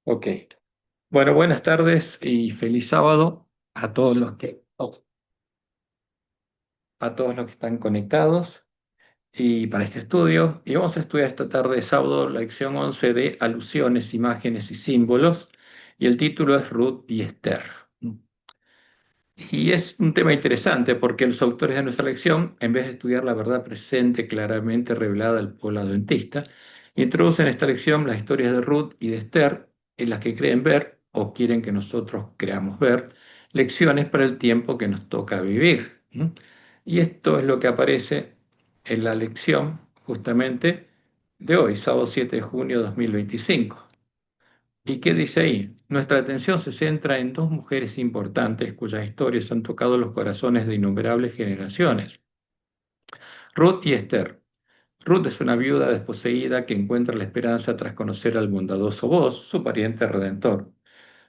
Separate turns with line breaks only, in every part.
Ok. Bueno, buenas tardes y feliz sábado a todos a todos los que están conectados y para este estudio. Y vamos a estudiar esta tarde de sábado la lección 11 de alusiones, imágenes y símbolos. Y el título es Ruth y Esther. Y es un tema interesante porque los autores de nuestra lección, en vez de estudiar la verdad presente claramente revelada al pueblo adventista, introducen en esta lección las historias de Ruth y de Esther, en las que creen ver o quieren que nosotros creamos ver lecciones para el tiempo que nos toca vivir. Y esto es lo que aparece en la lección justamente de hoy, sábado 7 de junio de 2025. ¿Y qué dice ahí? Nuestra atención se centra en dos mujeres importantes cuyas historias han tocado los corazones de innumerables generaciones, Ruth y Esther. Ruth es una viuda desposeída que encuentra la esperanza tras conocer al bondadoso Boaz, su pariente redentor.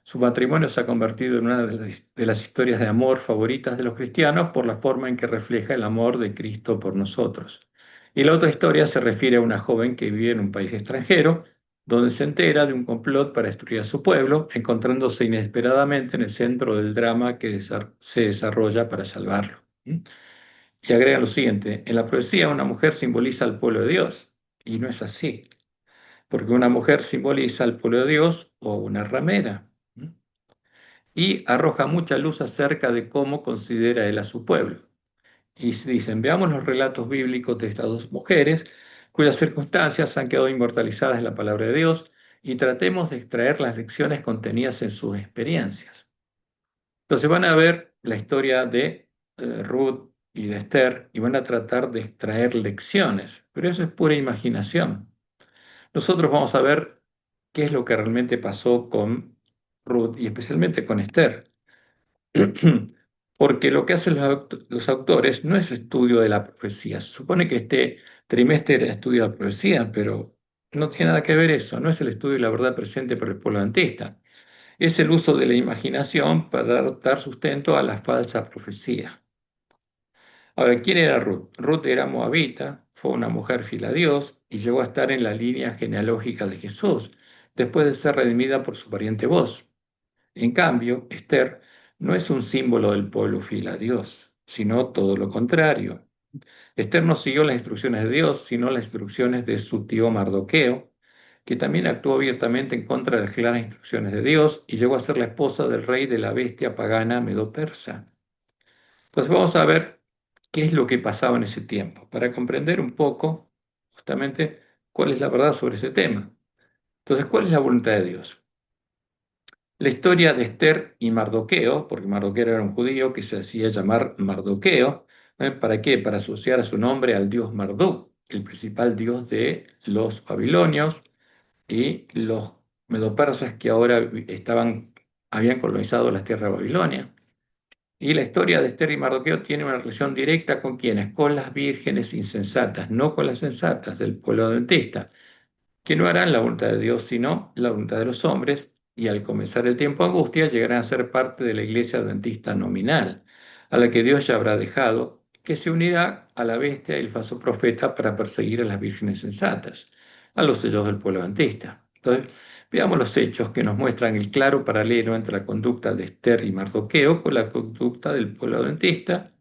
Su matrimonio se ha convertido en una de las historias de amor favoritas de los cristianos por la forma en que refleja el amor de Cristo por nosotros. Y la otra historia se refiere a una joven que vive en un país extranjero, donde se entera de un complot para destruir a su pueblo, encontrándose inesperadamente en el centro del drama que se desarrolla para salvarlo. Y agrega lo siguiente: en la poesía una mujer simboliza al pueblo de Dios, y no es así, porque una mujer simboliza al pueblo de Dios o una ramera, y arroja mucha luz acerca de cómo considera él a su pueblo. Y dicen, veamos los relatos bíblicos de estas dos mujeres, cuyas circunstancias han quedado inmortalizadas en la palabra de Dios, y tratemos de extraer las lecciones contenidas en sus experiencias. Entonces van a ver la historia de Ruth y de Esther y van a tratar de extraer lecciones, pero eso es pura imaginación. Nosotros vamos a ver qué es lo que realmente pasó con Ruth y especialmente con Esther. Porque lo que hacen los autores no es estudio de la profecía. Se supone que este trimestre era estudio de la profecía, pero no tiene nada que ver eso. No es el estudio de la verdad presente por el pueblo adventista. Es el uso de la imaginación para dar sustento a la falsa profecía. Ahora, ¿quién era Ruth? Ruth era moabita, fue una mujer fiel a Dios y llegó a estar en la línea genealógica de Jesús, después de ser redimida por su pariente Boaz. En cambio, Esther no es un símbolo del pueblo fiel a Dios, sino todo lo contrario. Esther no siguió las instrucciones de Dios, sino las instrucciones de su tío Mardoqueo, que también actuó abiertamente en contra de las claras instrucciones de Dios y llegó a ser la esposa del rey de la bestia pagana medo-persa. Entonces vamos a ver qué es lo que pasaba en ese tiempo, para comprender un poco justamente cuál es la verdad sobre ese tema. Entonces, ¿cuál es la voluntad de Dios? La historia de Esther y Mardoqueo, porque Mardoqueo era un judío que se hacía llamar Mardoqueo, ¿para qué? Para asociar a su nombre al dios Marduk, el principal dios de los babilonios y los medopersas que ahora habían colonizado las tierras de Babilonia. Y la historia de Esther y Mardoqueo tiene una relación directa con quienes, con las vírgenes insensatas, no con las sensatas del pueblo adventista, que no harán la voluntad de Dios, sino la voluntad de los hombres, y al comenzar el tiempo de angustia llegarán a ser parte de la iglesia adventista nominal, a la que Dios ya habrá dejado, que se unirá a la bestia y el falso profeta para perseguir a las vírgenes sensatas, a los sellos del pueblo adventista. Entonces, veamos los hechos que nos muestran el claro paralelo entre la conducta de Esther y Mardoqueo con la conducta del pueblo adventista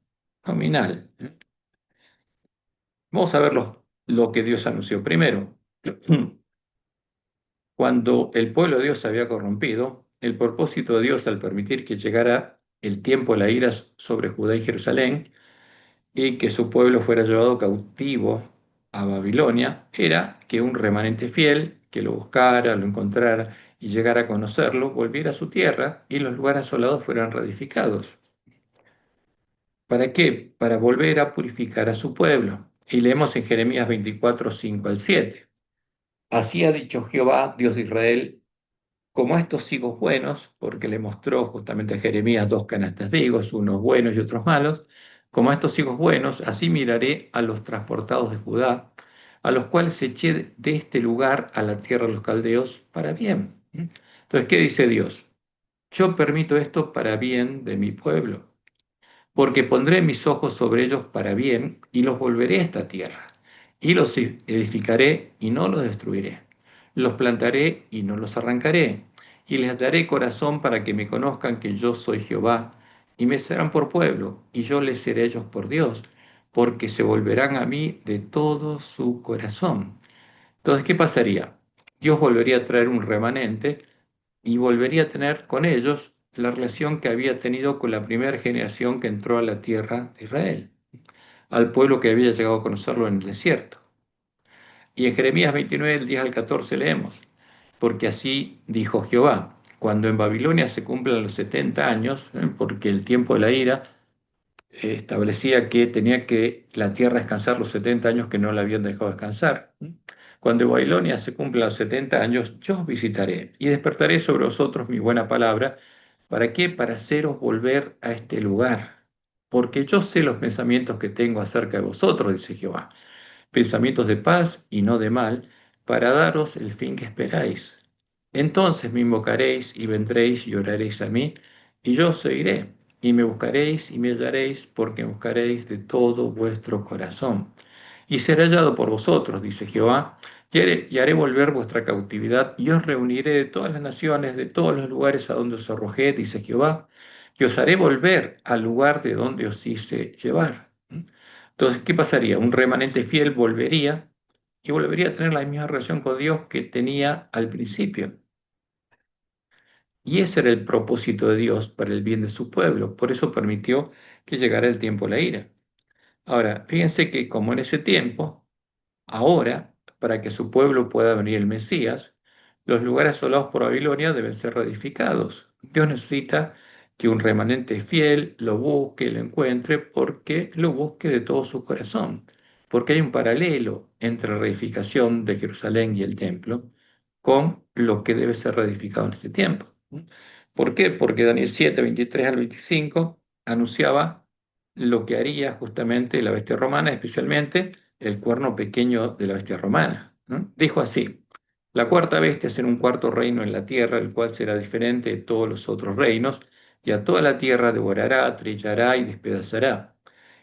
nominal. Vamos a ver lo que Dios anunció primero. Cuando el pueblo de Dios se había corrompido, el propósito de Dios al permitir que llegara el tiempo de la ira sobre Judá y Jerusalén y que su pueblo fuera llevado cautivo a Babilonia, era que un remanente fiel, que lo buscara, lo encontrara y llegara a conocerlo, volviera a su tierra y los lugares asolados fueran reedificados. ¿Para qué? Para volver a purificar a su pueblo. Y leemos en Jeremías 24, 5 al 7. Así ha dicho Jehová, Dios de Israel: como a estos higos buenos, porque le mostró justamente a Jeremías dos canastas de higos, unos buenos y otros malos, como a estos higos buenos, así miraré a los transportados de Judá, a los cuales eché de este lugar a la tierra de los caldeos para bien. Entonces, ¿qué dice Dios? Yo permito esto para bien de mi pueblo, porque pondré mis ojos sobre ellos para bien y los volveré a esta tierra, y los edificaré y no los destruiré, los plantaré y no los arrancaré, y les daré corazón para que me conozcan que yo soy Jehová, y me serán por pueblo, y yo les seré ellos por Dios, porque se volverán a mí de todo su corazón. Entonces, ¿qué pasaría? Dios volvería a traer un remanente y volvería a tener con ellos la relación que había tenido con la primera generación que entró a la tierra de Israel, al pueblo que había llegado a conocerlo en el desierto. Y en Jeremías 29, del 10 al 14 leemos, porque así dijo Jehová, cuando en Babilonia se cumplan los 70 años, porque el tiempo de la ira establecía que tenía que la tierra descansar los 70 años que no la habían dejado descansar. Cuando en Babilonia se cumplan los 70 años, yo os visitaré y despertaré sobre vosotros mi buena palabra. ¿Para qué? Para haceros volver a este lugar. Porque yo sé los pensamientos que tengo acerca de vosotros, dice Jehová, pensamientos de paz y no de mal, para daros el fin que esperáis. Entonces me invocaréis y vendréis y oraréis a mí, y yo os oiré, y me buscaréis y me hallaréis, porque me buscaréis de todo vuestro corazón. Y seré hallado por vosotros, dice Jehová, y haré volver vuestra cautividad, y os reuniré de todas las naciones, de todos los lugares a donde os arrojé, dice Jehová, y os haré volver al lugar de donde os hice llevar. Entonces, ¿qué pasaría? Un remanente fiel volvería y volvería a tener la misma relación con Dios que tenía al principio. Y ese era el propósito de Dios para el bien de su pueblo. Por eso permitió que llegara el tiempo de la ira. Ahora, fíjense que como en ese tiempo, ahora, para que su pueblo pueda venir el Mesías, los lugares asolados por Babilonia deben ser reedificados. Dios necesita que un remanente fiel lo busque, lo encuentre, porque lo busque de todo su corazón. Porque hay un paralelo entre la reedificación de Jerusalén y el templo con lo que debe ser reedificado en este tiempo. ¿Por qué? Porque Daniel 7, 23 al 25 anunciaba lo que haría justamente la bestia romana, especialmente el cuerno pequeño de la bestia romana, ¿no? Dijo así: la cuarta bestia será un cuarto reino en la tierra, el cual será diferente de todos los otros reinos, y a toda la tierra devorará, trillará y despedazará.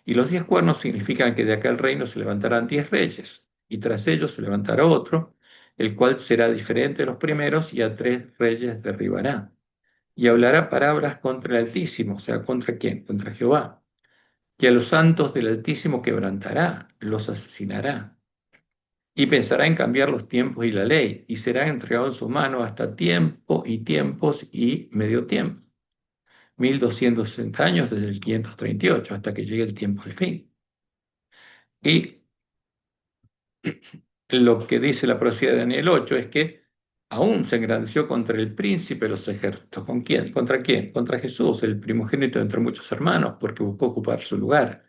Y los 10 cuernos significan que de aquel reino se levantarán 10 reyes, y tras ellos se levantará otro, el cual será diferente de los primeros, y a 3 reyes derribará. Y hablará palabras contra el Altísimo, o sea, ¿contra quién? Contra Jehová. Y a los santos del Altísimo quebrantará, los asesinará. Y pensará en cambiar los tiempos y la ley, y será entregado en su mano hasta tiempo y tiempos y medio tiempo. 1260 años desde el 538 hasta que llegue el tiempo del fin. Y lo que dice la profecía de Daniel 8 es que aún se engrandeció contra el príncipe de los ejércitos. ¿Con quién? ¿Contra quién? Contra Jesús, el primogénito entre muchos hermanos, porque buscó ocupar su lugar.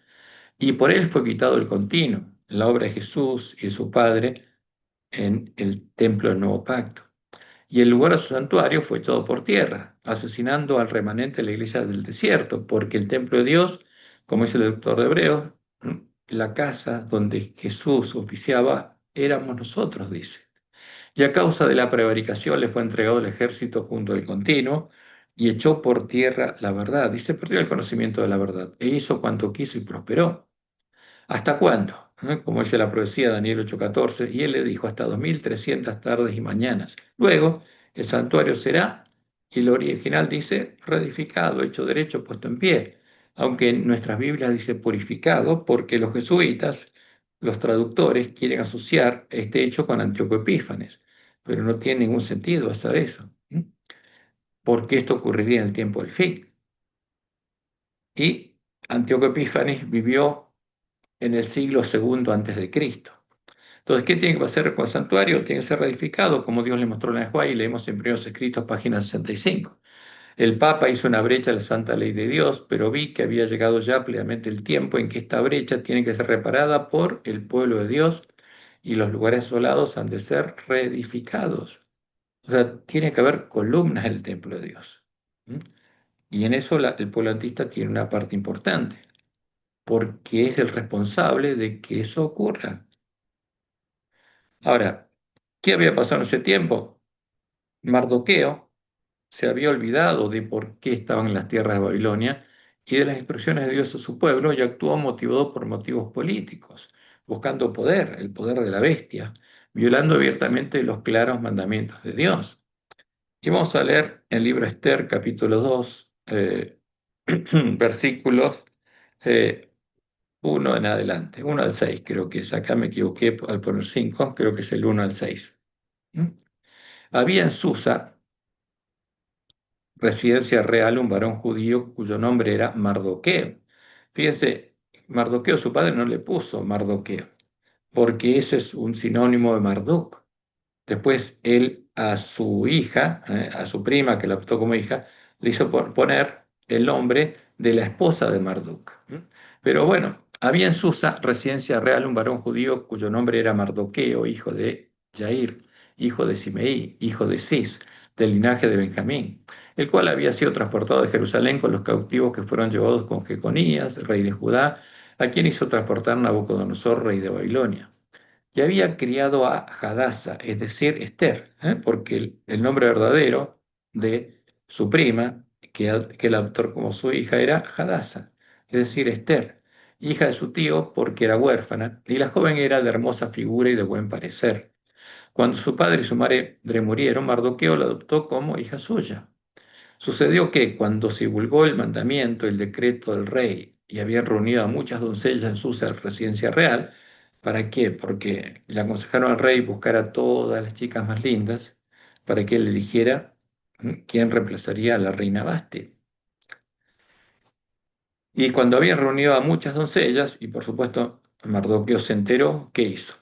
Y por él fue quitado el continuo, la obra de Jesús y de su Padre en el templo del nuevo pacto. Y el lugar de su santuario fue echado por tierra, asesinando al remanente de la iglesia del desierto, porque el templo de Dios, como dice el doctor de Hebreos, la casa donde Jesús oficiaba, éramos nosotros, dice. Y a causa de la prevaricación le fue entregado el ejército junto al continuo y echó por tierra la verdad, y se perdió el conocimiento de la verdad, e hizo cuanto quiso y prosperó. ¿Hasta cuándo? Como dice la profecía de Daniel 8:14, y él le dijo, hasta 2300 tardes y mañanas. Luego, el santuario será, y el original dice, reedificado, hecho derecho, puesto en pie. Aunque en nuestras Biblias dice purificado, porque los jesuitas, los traductores, quieren asociar este hecho con Antíoco Epífanes, pero no tiene ningún sentido hacer eso, porque esto ocurriría en el tiempo del fin. Y Antíoco Epífanes vivió en el siglo segundo antes de Cristo. Entonces, ¿qué tiene que pasar con el santuario? Tiene que ser reedificado, como Dios le mostró en la Juá, y leemos en Primeros Escritos, página 65. El Papa hizo una brecha a la santa ley de Dios, pero vi que había llegado ya plenamente el tiempo en que esta brecha tiene que ser reparada por el pueblo de Dios y los lugares asolados han de ser reedificados. O sea, tiene que haber columnas en el templo de Dios. ¿Mm? Y en eso el pueblo antista tiene una parte importante, porque es el responsable de que eso ocurra. Ahora, ¿qué había pasado en ese tiempo? Mardoqueo se había olvidado de por qué estaban en las tierras de Babilonia y de las instrucciones de Dios a su pueblo y actuó motivado por motivos políticos, buscando poder, el poder de la bestia, violando abiertamente los claros mandamientos de Dios. Y vamos a leer el libro Esther, capítulo 2, versículos eh, 1 en adelante, 1 al 6 creo que es. Acá me equivoqué al poner 5, creo que es el 1 al 6. ¿Mm? Había en Susa, residencia real, un varón judío cuyo nombre era Mardoqueo. Fíjense, Mardoqueo, su padre no le puso Mardoqueo, porque ese es un sinónimo de Marduk. Después él a su hija, a su prima que la adoptó como hija, le hizo poner el nombre de la esposa de Marduk. Pero bueno, había en Susa, residencia real, un varón judío cuyo nombre era Mardoqueo, hijo de Jair, hijo de Simeí, hijo de Cis, del linaje de Benjamín, el cual había sido transportado de Jerusalén con los cautivos que fueron llevados con Jeconías, rey de Judá, a quien hizo transportar Nabucodonosor, rey de Babilonia, y había criado a Hadasa, es decir, Esther, porque el nombre verdadero de su prima, que él adoptó como su hija, era Hadasa, es decir, Esther, hija de su tío porque era huérfana, y la joven era de hermosa figura y de buen parecer. Cuando su padre y su madre murieron, Mardoqueo la adoptó como hija suya. Sucedió que cuando se divulgó el mandamiento, el decreto del rey, y habían reunido a muchas doncellas en su residencia real, ¿para qué? Porque le aconsejaron al rey buscar a todas las chicas más lindas para que él eligiera quién reemplazaría a la reina Basti. Y cuando habían reunido a muchas doncellas, y por supuesto Mardoqueo se enteró, ¿qué hizo?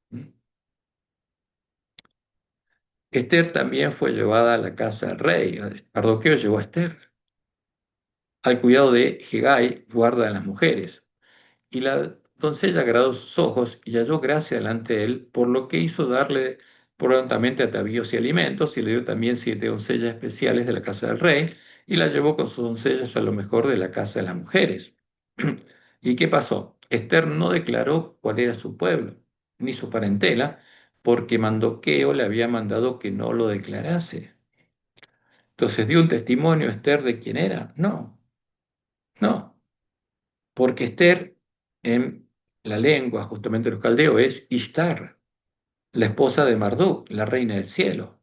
¿Mm? Esther también fue llevada a la casa del rey. Mardoqueo llevó a Esther al cuidado de Hegai, guarda de las mujeres. Y la doncella agradó sus ojos y halló gracia delante de él, por lo que hizo darle prontamente atavíos y alimentos, y le dio también 7 doncellas especiales de la casa del rey, y la llevó con sus doncellas a lo mejor de la casa de las mujeres. ¿Y qué pasó? Esther no declaró cuál era su pueblo, ni su parentela, porque Mandoqueo le había mandado que no lo declarase. Entonces, ¿dio un testimonio Esther de quién era? No, no. Porque Esther, en la lengua justamente de los caldeos, es Ishtar, la esposa de Marduk, la reina del cielo.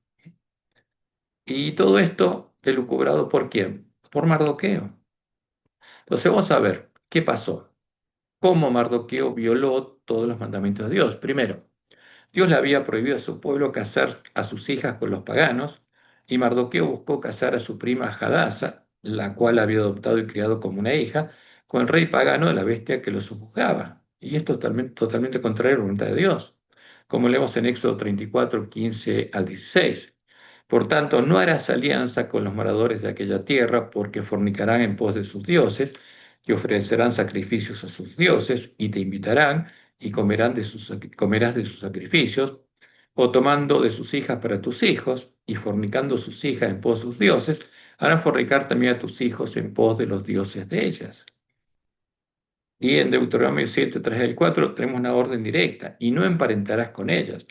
Y todo esto elucubrado ¿por quién? Por Mardoqueo. Entonces vamos a ver qué pasó. Cómo Mardoqueo violó todos los mandamientos de Dios. Primero, Dios le había prohibido a su pueblo casar a sus hijas con los paganos, y Mardoqueo buscó casar a su prima Hadasa, la cual había adoptado y criado como una hija, con el rey pagano de la bestia que lo sojuzgaba. Y esto es totalmente contrario a la voluntad de Dios, como leemos en Éxodo 34, 15 al 16. Por tanto, no harás alianza con los moradores de aquella tierra, porque fornicarán en pos de sus dioses, y ofrecerán sacrificios a sus dioses, y te invitarán, y comerás de sus sacrificios, o tomando de sus hijas para tus hijos, y fornicando sus hijas en pos de sus dioses, harán fornicar también a tus hijos en pos de los dioses de ellas. Y en Deuteronomio 7, 3 al 4 tenemos una orden directa, y no emparentarás con ellas,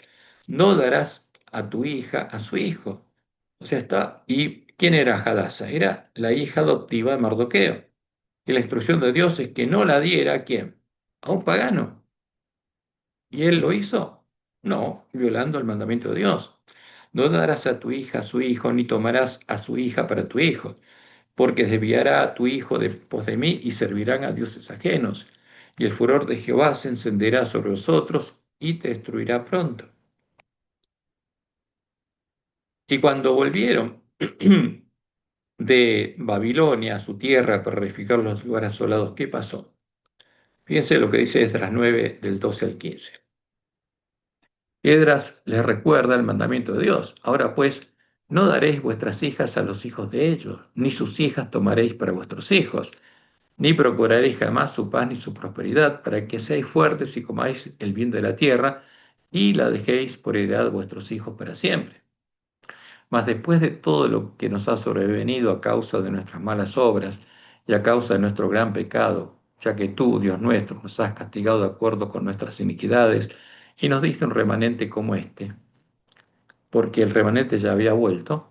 no darás a tu hija a su hijo. O sea, está. ¿Y quién era Hadasa? Era la hija adoptiva de Mardoqueo. Y la instrucción de Dios es que no la diera a quién, a un pagano. ¿Y él lo hizo? No, violando el mandamiento de Dios. No darás a tu hija a su hijo, ni tomarás a su hija para tu hijo, porque desviará a tu hijo de pos de mí y servirán a dioses ajenos. Y el furor de Jehová se encenderá sobre vosotros y te destruirá pronto. Y cuando volvieron de Babilonia a su tierra para reedificar los lugares asolados, ¿qué pasó? Fíjense lo que dice Esdras 9, del 12 al 15. Esdras les recuerda el mandamiento de Dios. Ahora pues, no daréis vuestras hijas a los hijos de ellos, ni sus hijas tomaréis para vuestros hijos, ni procuraréis jamás su paz ni su prosperidad, para que seáis fuertes y comáis el bien de la tierra, y la dejéis por heredad a vuestros hijos para siempre. Mas después de todo lo que nos ha sobrevenido a causa de nuestras malas obras y a causa de nuestro gran pecado, ya que tú, Dios nuestro, nos has castigado de acuerdo con nuestras iniquidades y nos diste un remanente como este, porque el remanente ya había vuelto,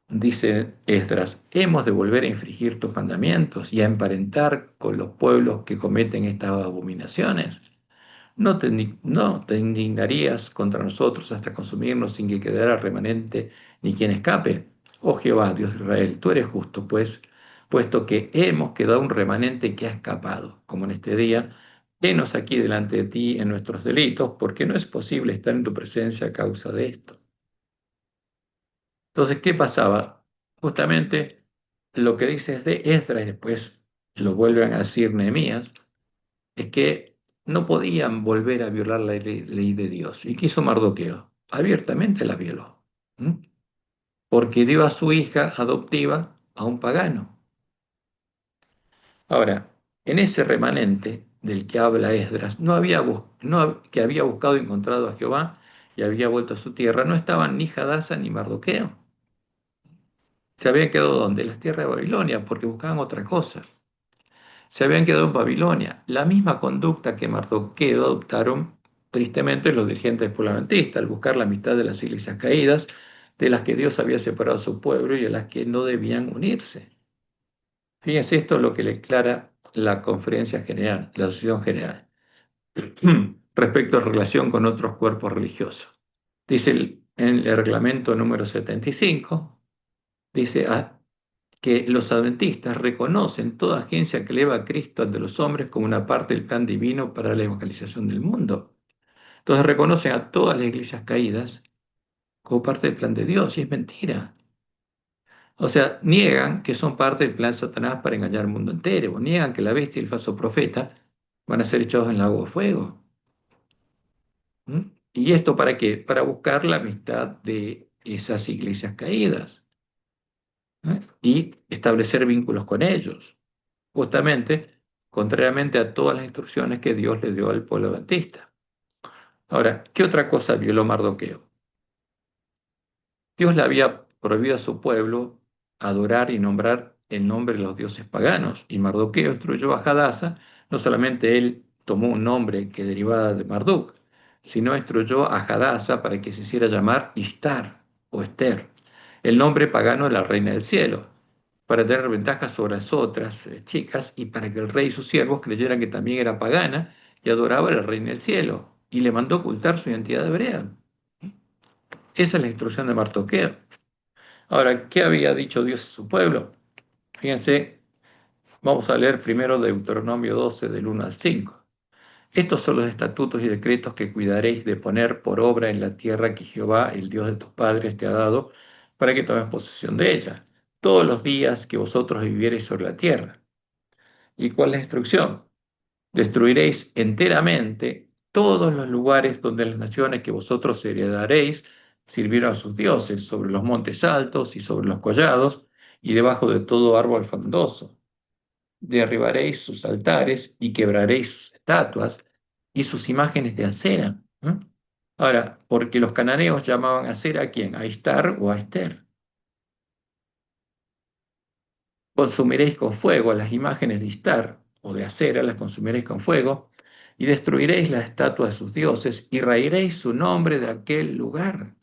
dice Esdras, hemos de volver a infringir tus mandamientos y a emparentar con los pueblos que cometen estas abominaciones. No te indignarías contra nosotros hasta consumirnos sin que quedara remanente ni quien escape. Oh Jehová, Dios de Israel, tú eres justo, pues, puesto que hemos quedado un remanente que ha escapado, como en este día, henos aquí delante de ti en nuestros delitos, porque no es posible estar en tu presencia a causa de esto. Entonces, ¿qué pasaba? Justamente lo que dice es de Esdras y después lo vuelven a decir Nehemías, es que no podían volver a violar la ley de Dios. ¿Y qué hizo Mardoqueo? Abiertamente la violó. ¿Mm? Porque dio a su hija adoptiva a un pagano. Ahora, en ese remanente del que habla Esdras, que había buscado y encontrado a Jehová y había vuelto a su tierra, no estaban ni Hadasa ni Mardoqueo. Se habían quedado ¿dónde? En las tierras de Babilonia, porque buscaban otra cosa. Se habían quedado en Babilonia. La misma conducta que Mardoqueo adoptaron tristemente los dirigentes del pueblo adventista, al buscar la amistad de las iglesias caídas, de las que Dios había separado a su pueblo y a las que no debían unirse. Fíjense esto es lo que le declara la conferencia general, la asociación general, respecto a relación con otros cuerpos religiosos. Dice en el reglamento número 75, dice que los adventistas reconocen toda agencia que eleva a Cristo ante los hombres como una parte del plan divino para la evangelización del mundo. Entonces reconocen a todas las iglesias caídas como parte del plan de Dios, y es mentira. O sea, niegan que son parte del plan de Satanás para engañar al mundo entero, o niegan que la bestia y el falso profeta van a ser echados en el lago de fuego. ¿Mm? ¿Y esto para qué? Para buscar la amistad de esas iglesias caídas, ¿eh? Y establecer vínculos con ellos, justamente contrariamente a todas las instrucciones que Dios le dio al pueblo adventista. Ahora, ¿qué otra cosa violó Mardoqueo? Dios le había prohibido a su pueblo adorar y nombrar el nombre de los dioses paganos, y Mardoqueo instruyó a Hadasa, no solamente él tomó un nombre que derivaba de Marduk, sino instruyó a Hadasa para que se hiciera llamar Ishtar o Esther, el nombre pagano de la reina del cielo, para tener ventaja sobre las otras chicas y para que el rey y sus siervos creyeran que también era pagana y adoraba a la reina del cielo, y le mandó ocultar su identidad hebrea. Esa es la instrucción de Mardoqueo. Ahora, ¿qué había dicho Dios a su pueblo? Fíjense, vamos a leer primero Deuteronomio 12 del 1 al 5. Estos son los estatutos y decretos que cuidaréis de poner por obra en la tierra que Jehová, el Dios de tus padres, te ha dado, para que tomes posesión de ella, todos los días que vosotros viviereis sobre la tierra. ¿Y cuál es la instrucción? Destruiréis enteramente todos los lugares donde las naciones que vosotros heredaréis sirvieron a sus dioses, sobre los montes altos y sobre los collados, y debajo de todo árbol frondoso. Derribaréis sus altares y quebraréis sus estatuas y sus imágenes de acera. ¿Eh? Ahora, porque los cananeos llamaban acera a quién, a Istar o a Esther. Consumiréis con fuego las imágenes de Istar o de acera, las consumiréis con fuego, y destruiréis las estatuas de sus dioses, y raeréis su nombre de aquel lugar.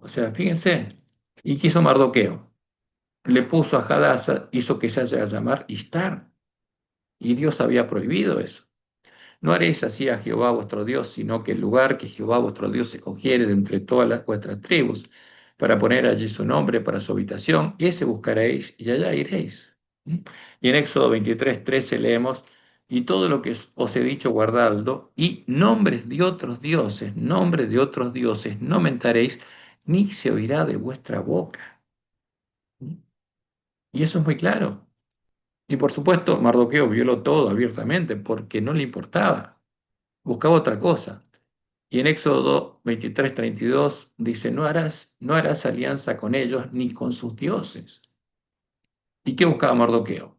O sea, fíjense, ¿y qué hizo Mardoqueo? Le puso a Hadasa, hizo que se haya a llamar Istar, y Dios había prohibido eso. No haréis así a Jehová vuestro Dios, sino que el lugar que Jehová vuestro Dios escogiere de entre todas las vuestras tribus, para poner allí su nombre para su habitación, ese buscaréis y allá iréis. ¿Mm? Y en Éxodo 23:13 leemos, y todo lo que os he dicho guardadlo, y nombres de otros dioses no mentaréis, ni se oirá de vuestra boca. ¿Mm? Y eso es muy claro. Y por supuesto, Mardoqueo violó todo abiertamente porque no le importaba, buscaba otra cosa. Y en Éxodo 23:32 dice, no harás alianza con ellos ni con sus dioses. ¿Y qué buscaba Mardoqueo?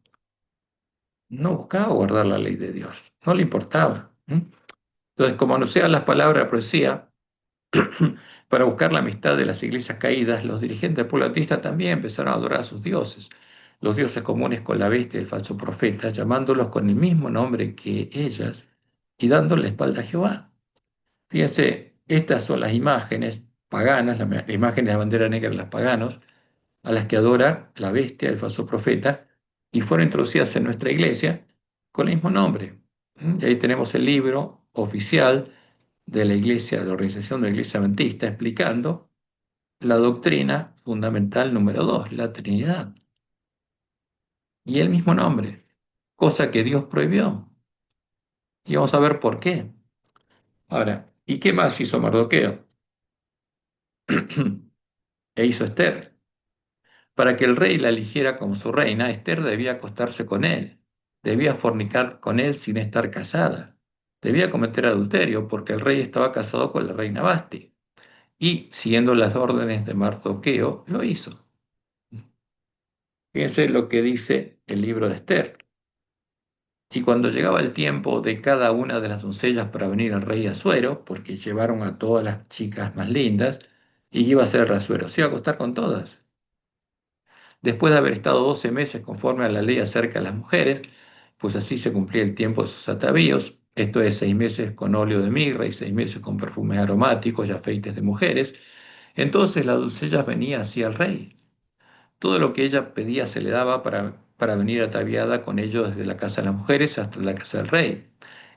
No buscaba guardar la ley de Dios, no le importaba. Entonces, como anunciaban las palabras de la profecía, para buscar la amistad de las iglesias caídas, los dirigentes polatistas también empezaron a adorar a sus dioses, los dioses comunes con la bestia y el falso profeta, llamándolos con el mismo nombre que ellas y dándole la espalda a Jehová. Fíjense, estas son las imágenes paganas, las imágenes de la bandera negra de los paganos, a las que adora la bestia, el falso profeta, y fueron introducidas en nuestra iglesia con el mismo nombre. Y ahí tenemos el libro oficial de la iglesia, de la organización de la iglesia adventista, explicando la doctrina fundamental número dos, la Trinidad, y el mismo nombre, cosa que Dios prohibió. Y vamos a ver por qué. Ahora, ¿y qué más hizo Mardoqueo? E hizo Esther. Para que el rey la eligiera como su reina, Esther debía acostarse con él, debía fornicar con él sin estar casada, debía cometer adulterio porque el rey estaba casado con la reina Basti. Y, siguiendo las órdenes de Mardoqueo, lo hizo. Fíjense lo que dice el libro de Esther. Y cuando llegaba el tiempo de cada una de las doncellas para venir al rey Asuero, porque llevaron a todas las chicas más lindas, y iba a ser Asuero, se iba a acostar con todas. Después de haber estado 12 meses conforme a la ley acerca de las mujeres, pues así se cumplía el tiempo de sus atavíos, esto es 6 meses con óleo de mirra y 6 meses con perfumes aromáticos y afeites de mujeres, entonces la doncella venía hacia el rey. Todo lo que ella pedía se le daba para venir ataviada con ello desde la casa de las mujeres hasta la casa del rey.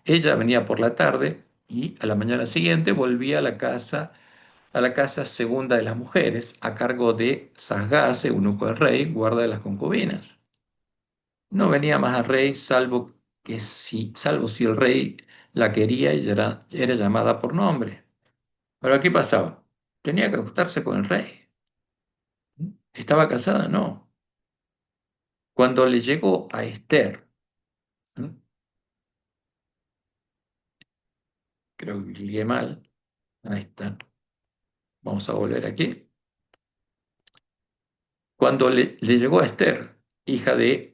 Ella venía por la tarde y a la mañana siguiente volvía a la casa segunda de las mujeres, a cargo de Sasgase, eunuco del rey, guarda de las concubinas. No venía más al rey salvo si el rey la quería y era llamada por nombre. Pero ¿qué pasaba? Tenía que acostarse con el rey. ¿Estaba casada? No. Cuando le llegó a Esther, ¿no? Creo que llegué mal, ahí está, vamos a volver aquí. Cuando le llegó a Esther, hija de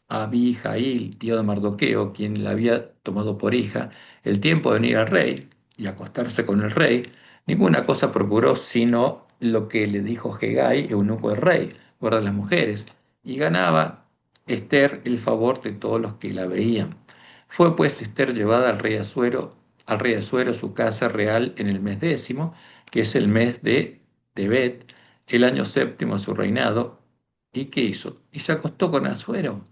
Abijail, tío de Mardoqueo, quien la había tomado por hija, el tiempo de venir al rey y acostarse con el rey, ninguna cosa procuró sino lo que le dijo Hegai, eunuco del rey, guarda de las mujeres, y ganaba Esther el favor de todos los que la veían. Fue pues Esther llevada al rey Asuero a su casa real en el mes décimo, que es el mes de Tebet, el año séptimo de su reinado. ¿Y qué hizo? Y se acostó con Asuero.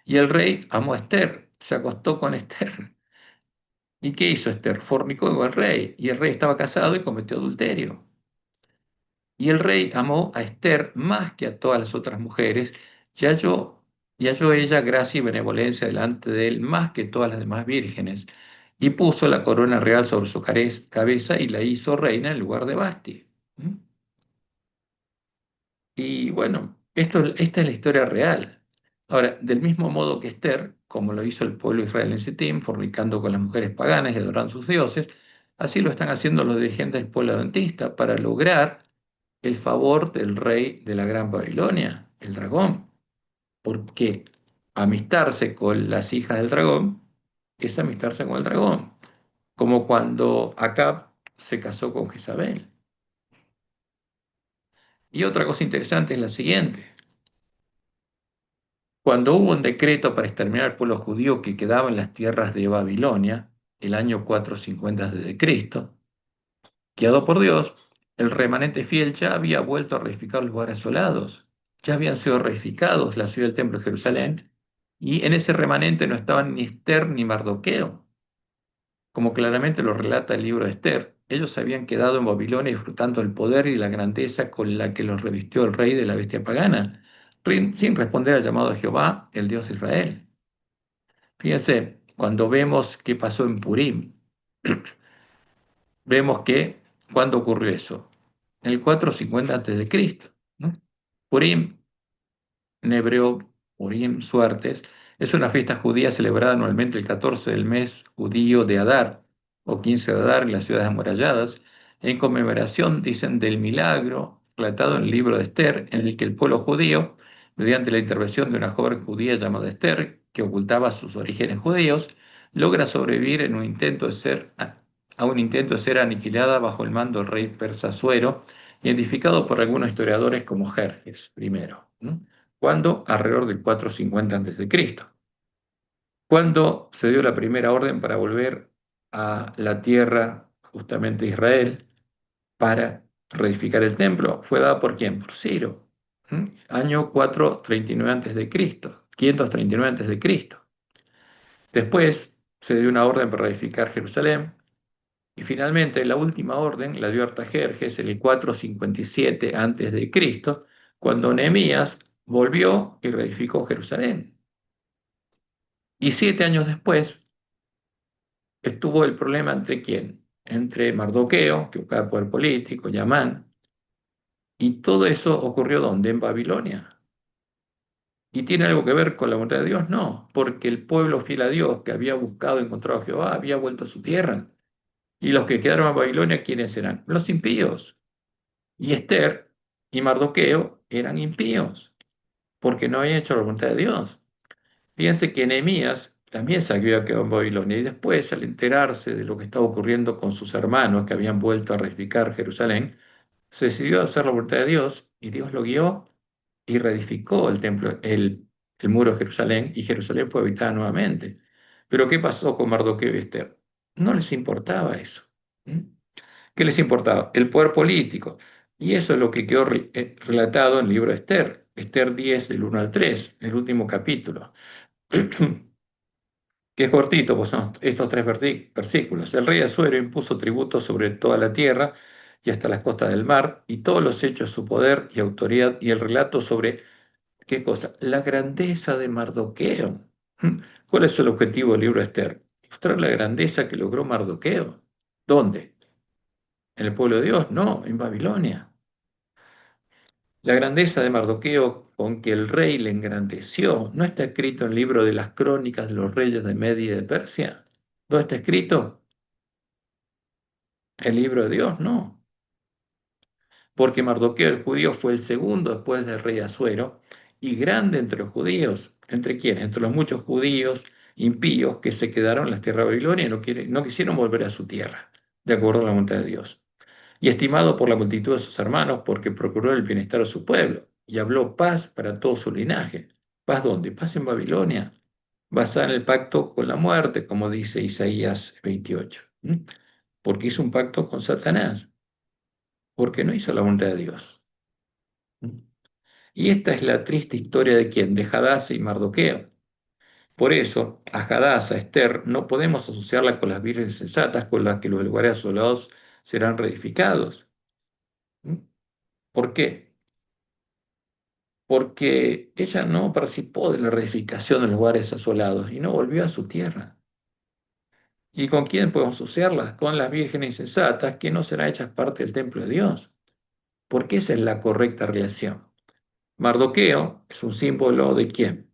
Y el rey amó a Esther, se acostó con Esther. ¿Y qué hizo Esther? Fornicó con el rey, y el rey estaba casado y cometió adulterio. Y el rey amó a Esther más que a todas las otras mujeres, y halló, y halló ella gracia y benevolencia delante de él más que todas las demás vírgenes, y puso la corona real sobre su cabeza y la hizo reina en lugar de Basti. ¿Mm? Y bueno, esta es la historia real. Ahora, del mismo modo que Esther, como lo hizo el pueblo de Israel en Sittim, fornicando con las mujeres paganas y adorando a sus dioses, así lo están haciendo los dirigentes del pueblo adventista para lograr el favor del rey de la Gran Babilonia, el dragón. Porque amistarse con las hijas del dragón es amistarse con el dragón, como cuando Acab se casó con Jezabel. Y otra cosa interesante es la siguiente. Cuando hubo un decreto para exterminar al pueblo judío que quedaba en las tierras de Babilonia, el año 450 Cristo, guiado por Dios, el remanente fiel ya había vuelto a reedificar los lugares asolados, ya habían sido reedificados la ciudad del templo de Jerusalén, y en ese remanente no estaban ni Esther ni Mardoqueo, como claramente lo relata el libro de Esther. Ellos habían quedado en Babilonia disfrutando del poder y la grandeza con la que los revistió el rey de la bestia pagana, sin responder al llamado de Jehová, el Dios de Israel. Fíjense, cuando vemos qué pasó en Purim, vemos que, ¿cuándo ocurrió eso? En el 450 a.C., ¿no? Purim, en hebreo, Purim, suertes, es una fiesta judía celebrada anualmente el 14 del mes judío de Adar, o 15 de Adar, en las ciudades amuralladas, en conmemoración, dicen, del milagro relatado en el libro de Esther, en el que el pueblo judío, mediante la intervención de una joven judía llamada Esther, que ocultaba sus orígenes judíos, logra sobrevivir en un intento de a un intento de ser aniquilada bajo el mando del rey persa Asuero, identificado por algunos historiadores como Jerjes primero, ¿no? Cuando alrededor del 450 a.C., cuando se dio la primera orden para volver a la tierra, justamente Israel, para reedificar el templo, fue dada por quién? Por Ciro, año 439 a.C., 539 a.C. Después se dio una orden para reedificar Jerusalén, Y finalmente la última orden la dio Artajerjes en el 457 a.C., cuando Nehemías volvió y reedificó Jerusalén. Y 7 años después estuvo el problema entre quién, entre Mardoqueo, que buscaba poder político, y Amán, y todo eso ocurrió ¿dónde? En Babilonia. ¿Y tiene algo que ver con la voluntad de Dios? No, porque el pueblo fiel a Dios que había buscado y encontrado a Jehová había vuelto a su tierra. Y los que quedaron en Babilonia, ¿quiénes eran? Los impíos. Y Esther y Mardoqueo eran impíos, porque no habían hecho la voluntad de Dios. Fíjense que Nehemías también se había quedado en Babilonia y después, al enterarse de lo que estaba ocurriendo con sus hermanos que habían vuelto a reedificar Jerusalén, se decidió a hacer la voluntad de Dios y Dios lo guió y reedificó el templo, el muro de Jerusalén, y Jerusalén fue habitada nuevamente. Pero ¿qué pasó con Mardoqueo y Esther? No les importaba eso. ¿Mm? ¿Qué les importaba? El poder político. Y eso es lo que quedó relatado en el libro de Esther, Esther 10, del 1 al 3, el último capítulo, que es cortito, pues son estos tres versículos. El rey Asuero impuso tributos sobre toda la tierra y hasta las costas del mar, y todos los hechos, su poder y autoridad, y el relato sobre, ¿qué cosa? La grandeza de Mardoqueo. ¿Mm? ¿Cuál es el objetivo del libro de Esther? Mostrar la grandeza que logró Mardoqueo. ¿Dónde? ¿En el pueblo de Dios? No, en Babilonia. La grandeza de Mardoqueo con que el rey le engrandeció, ¿no está escrito en el libro de las crónicas de los reyes de Media y de Persia? ¿Dónde está escrito? El libro de Dios, no. Porque Mardoqueo el judío fue el segundo después del rey Asuero y grande entre los judíos. ¿Entre quiénes? Entre los muchos judíos impíos que se quedaron en las tierras de Babilonia y no quisieron volver a su tierra, de acuerdo a la voluntad de Dios. Y estimado por la multitud de sus hermanos, porque procuró el bienestar de su pueblo, y habló paz para todo su linaje. ¿Paz dónde? Paz en Babilonia, basada en el pacto con la muerte, como dice Isaías 28. ¿Mm? Porque hizo un pacto con Satanás, porque no hizo la voluntad de Dios. ¿Mm? Y esta es la triste historia de quién, de Hadasa y Mardoqueo. Por eso, a Hadasa, a Esther, no podemos asociarla con las vírgenes sensatas con las que los lugares asolados serán reedificados. ¿Mm? ¿Por qué? Porque ella no participó de la reedificación de los lugares asolados y no volvió a su tierra. ¿Y con quién podemos asociarlas? Con las vírgenes insensatas que no serán hechas parte del templo de Dios, porque esa es la correcta relación. Mardoqueo es un símbolo de quién?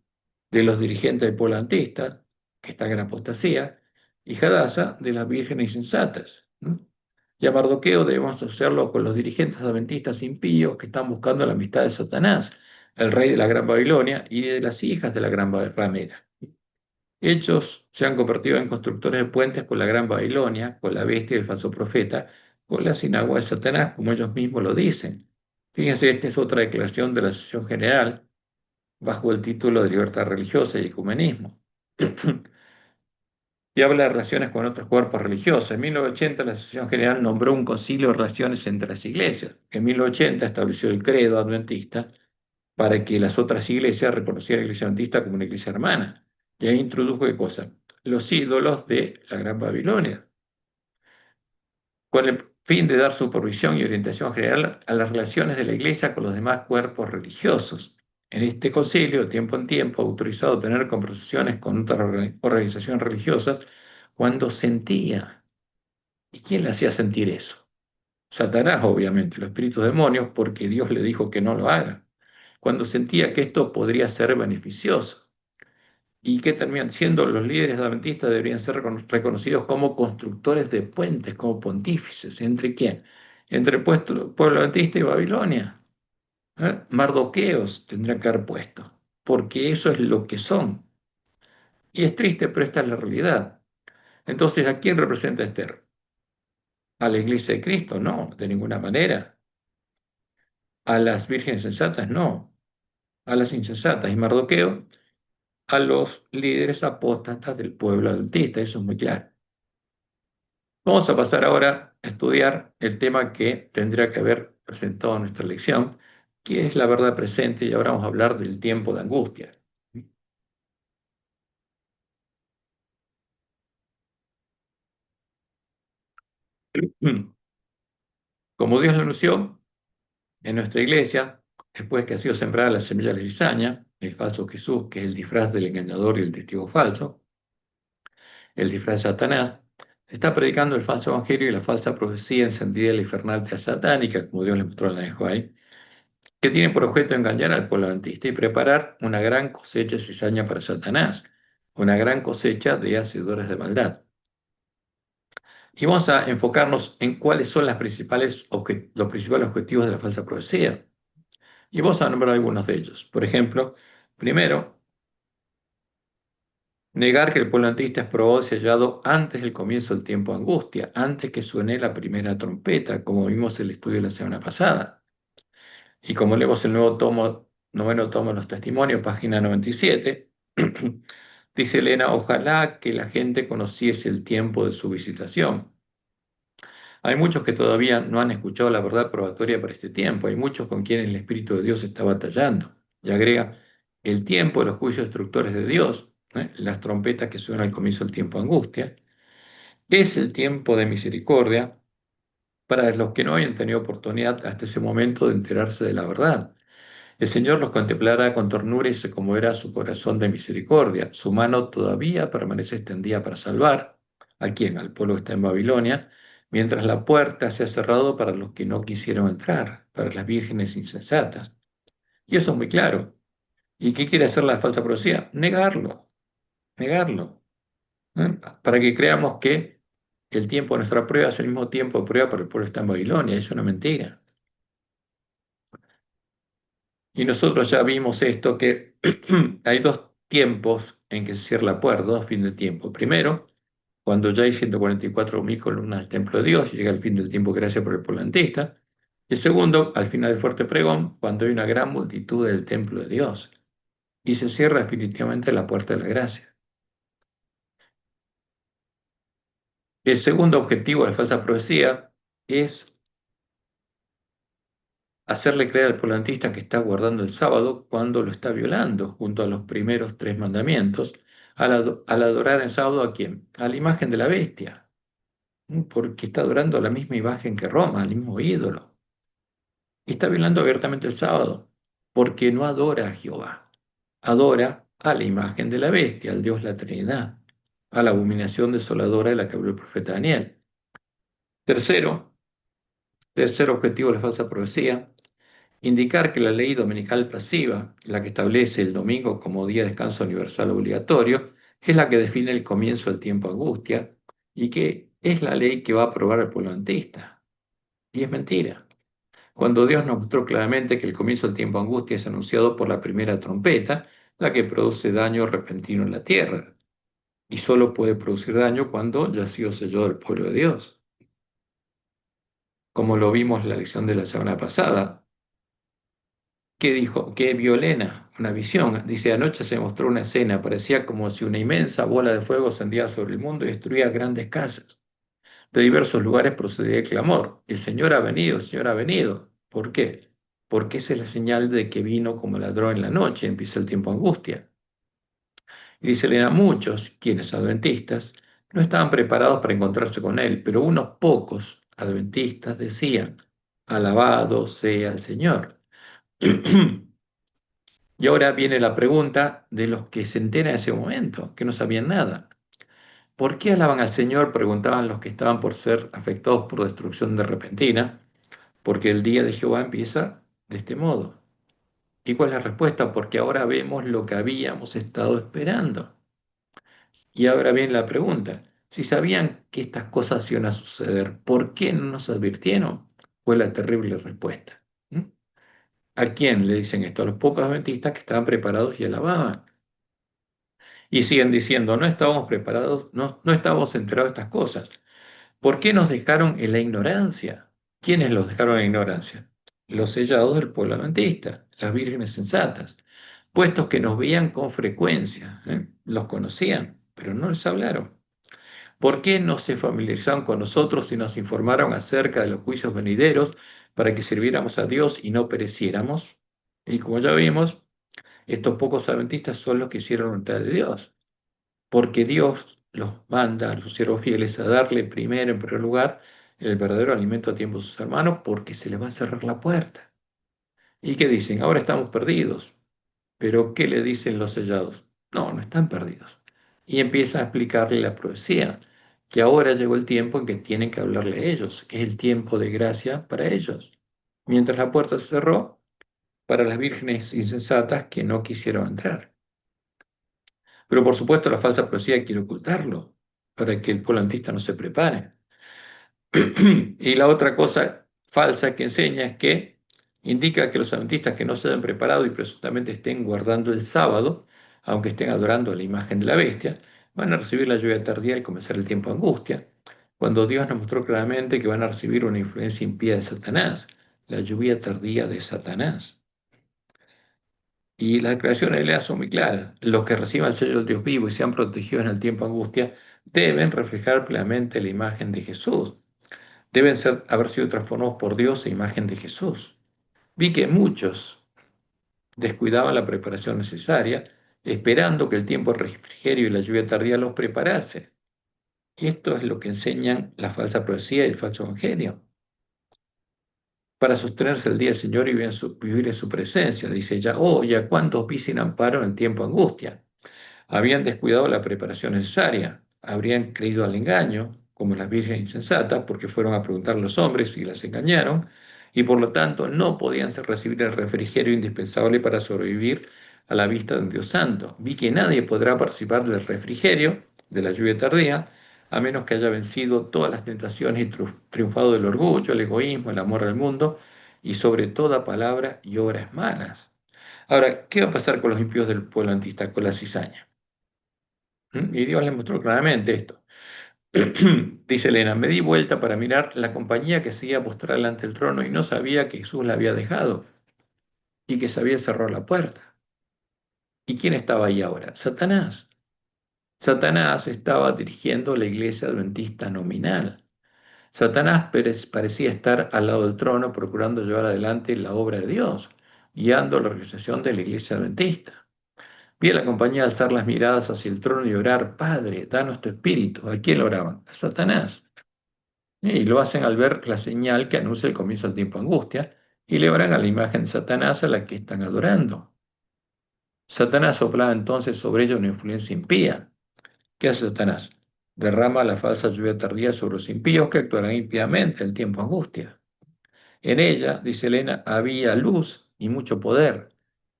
De los dirigentes del pueblo antista, que están en apostasía, y Hadasa de las vírgenes insensatas. ¿No? Y a Mardoqueo debemos asociarlo con los dirigentes adventistas impíos que están buscando la amistad de Satanás, el rey de la Gran Babilonia y de las hijas de la Gran Ramera. Ellos se han convertido en constructores de puentes con la Gran Babilonia, con la bestia y el falso profeta, con la sinagoga de Satanás, como ellos mismos lo dicen. Fíjense, esta es otra declaración de la Asociación General bajo el título de Libertad Religiosa y Ecumenismo. Y habla de relaciones con otros cuerpos religiosos. En 1980 la Asociación General nombró un concilio de relaciones entre las iglesias. En 1980 estableció el credo adventista para que las otras iglesias reconocieran a la iglesia adventista como una iglesia hermana. Y ahí introdujo qué cosa? Los ídolos de la Gran Babilonia, con el fin de dar supervisión y orientación general a las relaciones de la iglesia con los demás cuerpos religiosos. En este concilio, de tiempo en tiempo, ha autorizado tener conversaciones con otras organizaciones religiosas cuando sentía. ¿Y quién le hacía sentir eso? Satanás, obviamente, los espíritus demonios, porque Dios le dijo que no lo haga. Cuando sentía que esto podría ser beneficioso. ¿Y qué terminan siendo? Los líderes adventistas deberían ser reconocidos como constructores de puentes, como pontífices. ¿Entre quién? Entre el pueblo adventista y Babilonia. ¿Eh? Mardoqueos tendrían que haber puesto, porque eso es lo que son. Y es triste, pero esta es la realidad. Entonces, ¿a quién representa Esther? ¿A la iglesia de Cristo? No, de ninguna manera. ¿A las vírgenes sensatas? No, a las insensatas. Y Mardoqueo, a los líderes apóstatas del pueblo adventista, eso es muy claro. Vamos a pasar ahora a estudiar el tema que tendría que haber presentado en nuestra lección, que es la verdad presente, y ahora vamos a hablar del tiempo de angustia. Como Dios lo anunció en nuestra iglesia, después que ha sido sembrada la semilla de la cizaña, el falso Jesús, que es el disfraz del engañador y el testigo falso, el disfraz de Satanás, se está predicando el falso evangelio y la falsa profecía encendida y la infernal satánica, como Dios le mostró a la de Joai, que tiene por objeto engañar al pueblo adventista y preparar una gran cosecha de cizaña para Satanás, una gran cosecha de hacedores de maldad. Y vamos a enfocarnos en cuáles son los principales objetivos de la falsa profecía. Y vamos a nombrar algunos de ellos. Por ejemplo, primero, negar que el pueblo adventista es probado y sellado antes del comienzo del tiempo de angustia, antes que suene la primera trompeta, como vimos en el estudio de la semana pasada. Y como leemos el noveno tomo de los testimonios, página 97, dice Elena, ojalá que la gente conociese el tiempo de su visitación. Hay muchos que todavía no han escuchado la verdad probatoria para este tiempo. Hay muchos con quienes el Espíritu de Dios está batallando. Y agrega, el tiempo de los juicios destructores de Dios, las trompetas que suenan al comienzo del tiempo de angustia, es el tiempo de misericordia para los que no hayan tenido oportunidad hasta ese momento de enterarse de la verdad. El Señor los contemplará con ternura y se conmoverá su corazón de misericordia. Su mano todavía permanece extendida para salvar. ¿A quién? Al pueblo que está en Babilonia, mientras la puerta se ha cerrado para los que no quisieron entrar, para las vírgenes insensatas. Y eso es muy claro. ¿Y qué quiere hacer la falsa profecía? Negarlo, negarlo. Para que creamos que el tiempo de nuestra prueba es el mismo tiempo de prueba para el pueblo que está en Babilonia. Eso es una mentira. Y nosotros ya vimos esto, que hay dos tiempos en que se cierra la puerta, dos fines de tiempo. Primero, cuando ya hay 144.000 columnas del templo de Dios y llega el fin del tiempo gracias por el polantista. Y el segundo, al final del fuerte pregón, cuando hay una gran multitud del templo de Dios y se cierra definitivamente la puerta de la gracia. El segundo objetivo de la falsa profecía es hacerle creer al polantista que está guardando el sábado cuando lo está violando, junto a los primeros tres mandamientos, al adorar el sábado ¿a quién? A la imagen de la bestia, porque está adorando a la misma imagen que Roma, al mismo ídolo. Y está violando abiertamente el sábado, porque no adora a Jehová, adora a la imagen de la bestia, al Dios la Trinidad, a la abominación desoladora de la que habló el profeta Daniel. Tercero, tercer objetivo de la falsa profecía, indicar que la ley dominical pasiva, la que establece el domingo como día de descanso universal obligatorio, es la que define el comienzo del tiempo de angustia y que es la ley que va a aprobar el pueblo adventista. Y es mentira. Cuando Dios nos mostró claramente que el comienzo del tiempo de angustia es anunciado por la primera trompeta, la que produce daño repentino en la tierra, y solo puede producir daño cuando ya ha sido sellado el pueblo de Dios. Como lo vimos en la lección de la semana pasada, que dijo que vio Elena, una visión. Dice, anoche se mostró una escena, parecía como si una inmensa bola de fuego ascendía sobre el mundo y destruía grandes casas. De diversos lugares procedía el clamor, el Señor ha venido, el Señor ha venido. ¿Por qué? Porque esa es la señal de que vino como ladrón en la noche, empieza el tiempo de angustia. Y dice Elena, muchos, quienes adventistas, no estaban preparados para encontrarse con él, pero unos pocos adventistas decían, alabado sea el Señor. Y ahora viene la pregunta de los que se enteran en ese momento, que no sabían nada. ¿Por qué alaban al Señor? Preguntaban los que estaban por ser afectados por destrucción de repentina, porque el día de Jehová empieza de este modo. ¿Y cuál es la respuesta? Porque ahora vemos lo que habíamos estado esperando. Y ahora viene la pregunta, si sabían que estas cosas iban a suceder, ¿por qué no nos advirtieron? Fue la terrible respuesta. ¿Mm? ¿A quién le dicen esto? A los pocos adventistas que estaban preparados y alababan. Y siguen diciendo, no estábamos preparados, no estábamos enterados de estas cosas. ¿Por qué nos dejaron en la ignorancia? ¿Quiénes los dejaron en la ignorancia? Los sellados del pueblo adventista, las vírgenes sensatas, puestos que nos veían con frecuencia, los conocían, pero no les hablaron. ¿Por qué no se familiarizaron con nosotros y nos informaron acerca de los juicios venideros para que sirviéramos a Dios y no pereciéramos? Y como ya vimos, estos pocos adventistas son los que hicieron la voluntad de Dios, porque Dios los manda a sus siervos fieles a darle primero, en primer lugar, el verdadero alimento a tiempo de sus hermanos porque se les va a cerrar la puerta. ¿Y qué dicen? Ahora estamos perdidos. Pero ¿qué le dicen los sellados? No, no están perdidos. Y empieza a explicarle la profecía, que ahora llegó el tiempo en que tienen que hablarle a ellos, que es el tiempo de gracia para ellos. Mientras la puerta se cerró, para las vírgenes insensatas que no quisieron entrar. Pero por supuesto la falsa profecía quiere ocultarlo, para que el pueblo antista no se prepare. Y la otra cosa falsa que enseña es que indica que los adventistas que no se hayan preparado y presuntamente estén guardando el sábado, aunque estén adorando a la imagen de la bestia, van a recibir la lluvia tardía y comenzar el tiempo de angustia, cuando Dios nos mostró claramente que van a recibir una influencia impía de Satanás, la lluvia tardía de Satanás. Y las declaraciones de Lea son muy claras. Los que reciban el sello del Dios vivo y sean protegidos en el tiempo de angustia deben reflejar plenamente la imagen de Jesús. Deben haber sido transformados por Dios a imagen de Jesús. Vi que muchos descuidaban la preparación necesaria, esperando que el tiempo de refrigerio y la lluvia tardía los preparase. Y esto es lo que enseñan la falsa profecía y el falso evangelio. Para sostenerse el día del Señor y vivir en su presencia, dice ella, oh, ya cuántos vi sin amparo en el tiempo de angustia. Habían descuidado la preparación necesaria, habrían creído al engaño, como las vírgenes insensatas, porque fueron a preguntar a los hombres y las engañaron, y por lo tanto no podían recibir el refrigerio indispensable para sobrevivir a la vista de un Dios santo. Vi que nadie podrá participar del refrigerio, de la lluvia tardía, a menos que haya vencido todas las tentaciones y triunfado del orgullo, el egoísmo, el amor al mundo, y sobre toda palabra y obras malas. Ahora, ¿qué va a pasar con los impíos del pueblo antista, con la cizaña? Y Dios le mostró claramente esto. Dice Elena, me di vuelta para mirar la compañía que seguía postrada delante del trono y no sabía que Jesús la había dejado y que se había cerrado la puerta. ¿Y quién estaba ahí ahora? Satanás. Satanás estaba dirigiendo la iglesia adventista nominal. Satanás parecía estar al lado del trono procurando llevar adelante la obra de Dios, guiando la organización de la iglesia adventista. Vi a la compañía alzar las miradas hacia el trono y orar, Padre, danos tu espíritu. ¿A quién lo oraban? A Satanás. Y lo hacen al ver la señal que anuncia el comienzo del tiempo de angustia y le oran a la imagen de Satanás a la que están adorando. Satanás soplaba entonces sobre ella una influencia impía. ¿Qué hace Satanás? Derrama la falsa lluvia tardía sobre los impíos que actuarán impíamente el tiempo de angustia. En ella, dice Elena, había luz y mucho poder,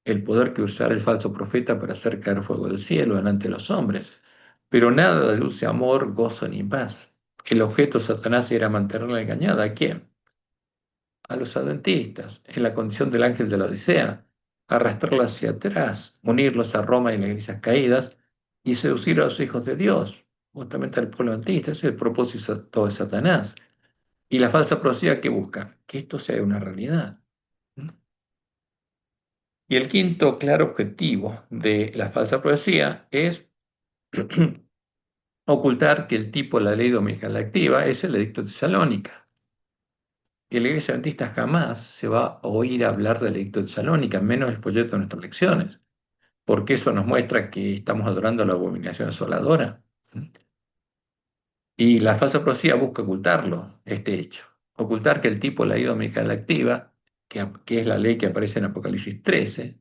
el poder que usara el falso profeta para hacer caer fuego del cielo delante de los hombres, pero nada de dulce amor, gozo ni paz. El objeto de Satanás era mantenerla engañada. ¿A quién? A los adventistas, en la condición del ángel de la Odisea, arrastrarla hacia atrás, unirlos a Roma y las iglesias caídas y seducir a los hijos de Dios, justamente al pueblo adventista. Ese es el propósito de Satanás. Y la falsa profecía que busca que esto sea una realidad. Y el quinto claro objetivo de la falsa profecía es ocultar que el tipo de la ley dominical activa es el edicto de Tesalónica. Y la iglesia adventista jamás se va a oír hablar del edicto de Tesalónica, menos el folleto de nuestras lecciones, porque eso nos muestra que estamos adorando la abominación asoladora. Y la falsa profecía busca ocultarlo, este hecho. Ocultar que el tipo de la ley dominical activa, que es la ley que aparece en Apocalipsis 13,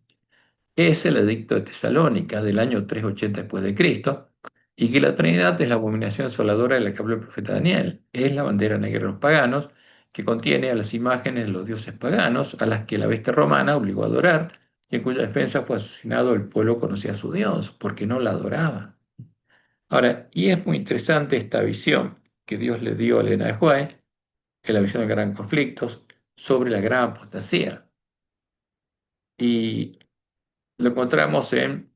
es el edicto de Tesalónica del año 380 después de Cristo, y que la Trinidad es la abominación asoladora de la que habló el profeta Daniel. Es la bandera negra de los paganos, que contiene a las imágenes de los dioses paganos, a las que la bestia romana obligó a adorar, y en cuya defensa fue asesinado el pueblo que conocía a su Dios, porque no la adoraba. Ahora, y es muy interesante esta visión que Dios le dio a Elena de White, que es la visión del gran conflicto, sobre la gran apostasía. Y lo encontramos en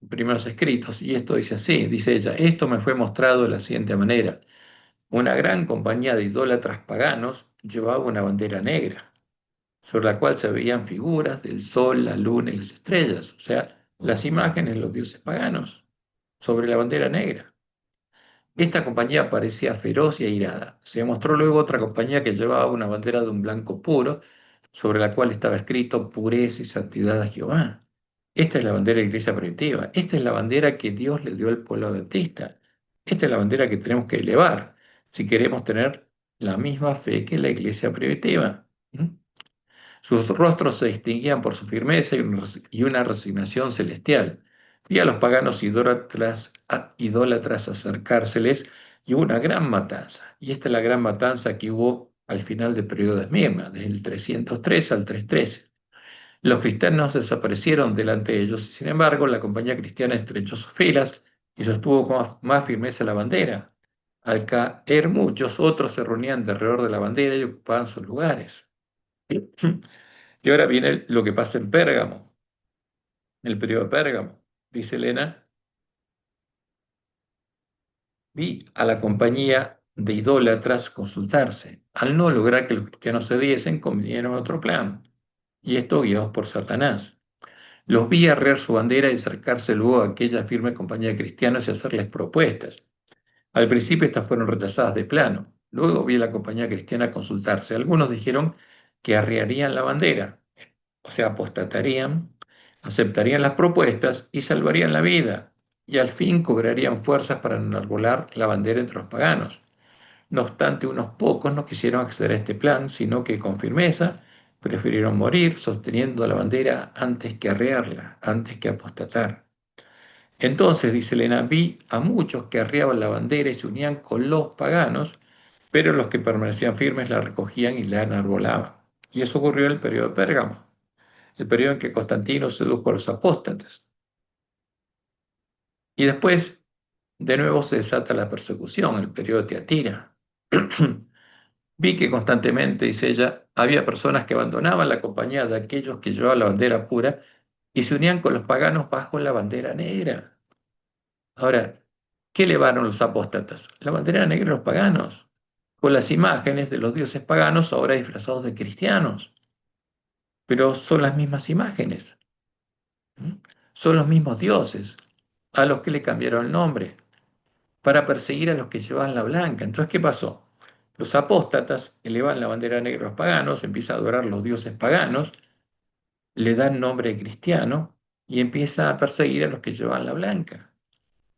primeros escritos, y esto dice así, dice ella, esto me fue mostrado de la siguiente manera. Una gran compañía de idólatras paganos llevaba una bandera negra, sobre la cual se veían figuras del sol, la luna y las estrellas, o sea, las imágenes de los dioses paganos, sobre la bandera negra. Esta compañía parecía feroz y airada. Se mostró luego otra compañía que llevaba una bandera de un blanco puro, sobre la cual estaba escrito pureza y santidad a Jehová. Esta es la bandera de la iglesia primitiva. Esta es la bandera que Dios le dio al pueblo adventista. Esta es la bandera que tenemos que elevar si queremos tener la misma fe que la iglesia primitiva. ¿Mm? Sus rostros se distinguían por su firmeza y una resignación celestial. Vi a los paganos idólatras acercárseles y hubo una gran matanza. Y esta es la gran matanza que hubo al final del periodo de Esmirna, desde el 303 al 313. Los cristianos desaparecieron delante de ellos, y sin embargo, la compañía cristiana estrechó sus filas y sostuvo con más firmeza la bandera. Al caer muchos, otros se reunían alrededor de la bandera y ocupaban sus lugares. Y ahora viene lo que pasa en Pérgamo, el periodo de Pérgamo. Dice Elena, vi a la compañía de idólatras consultarse. Al no lograr que los cristianos cediesen, convinieron otro plan. Y esto guiados por Satanás. Los vi arrear su bandera y acercarse luego a aquella firme compañía de cristianos y hacerles propuestas. Al principio estas fueron rechazadas de plano. Luego vi a la compañía cristiana consultarse. Algunos dijeron que arriarían la bandera, o sea, apostatarían, aceptarían las propuestas y salvarían la vida, y al fin cobrarían fuerzas para enarbolar la bandera entre los paganos. No obstante, unos pocos no quisieron acceder a este plan, sino que con firmeza prefirieron morir sosteniendo la bandera antes que arrearla, antes que apostatar. Entonces, dice Elena, vi a muchos que arriaban la bandera y se unían con los paganos, pero los que permanecían firmes la recogían y la enarbolaban. Y eso ocurrió en el periodo de Pérgamo, el periodo en que Constantino sedujo a los apóstatas. Y después, de nuevo, se desata la persecución, el periodo de Tiatira. Vi que constantemente, dice ella, había personas que abandonaban la compañía de aquellos que llevaban la bandera pura y se unían con los paganos bajo la bandera negra. Ahora, ¿qué elevaron los apóstatas? La bandera negra de los paganos, con las imágenes de los dioses paganos ahora disfrazados de cristianos, pero son las mismas imágenes, ¿m? Son los mismos dioses a los que le cambiaron el nombre para perseguir a los que llevaban la blanca. Entonces, ¿qué pasó? Los apóstatas elevan la bandera negra a los paganos, empiezan a adorar los dioses paganos, le dan nombre de cristiano y empieza a perseguir a los que llevaban la blanca.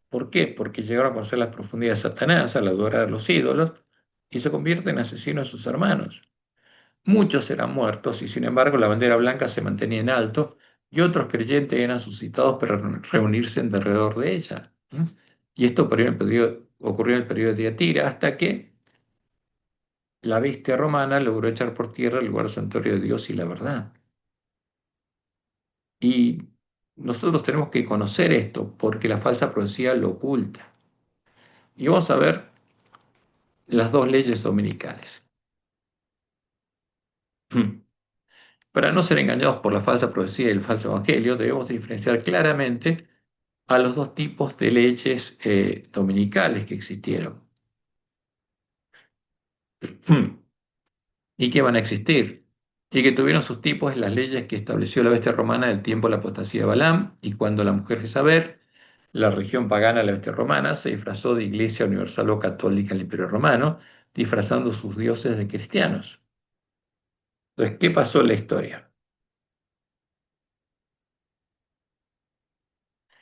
¿Por qué? Porque llegaron a conocer las profundidades de Satanás al adorar a los ídolos y se convierten en asesinos de sus hermanos. Muchos eran muertos y sin embargo la bandera blanca se mantenía en alto y otros creyentes eran suscitados para reunirse alrededor de ella. ¿Mm? Y esto ocurrió en el periodo de Tiatira hasta que la bestia romana logró echar por tierra el lugar santuario de Dios y la verdad. Y nosotros tenemos que conocer esto porque la falsa profecía lo oculta. Y vamos a ver las dos leyes dominicales. Para no ser engañados por la falsa profecía y el falso evangelio, debemos diferenciar claramente a los dos tipos de leyes dominicales que existieron y que van a existir, y que tuvieron sus tipos en las leyes que estableció la bestia romana en el tiempo de la apostasía de Balaam, y cuando la mujer Jezabel, la región pagana de la bestia romana, se disfrazó de Iglesia Universal o Católica en el Imperio Romano, disfrazando sus dioses de cristianos. Entonces, ¿qué pasó en la historia?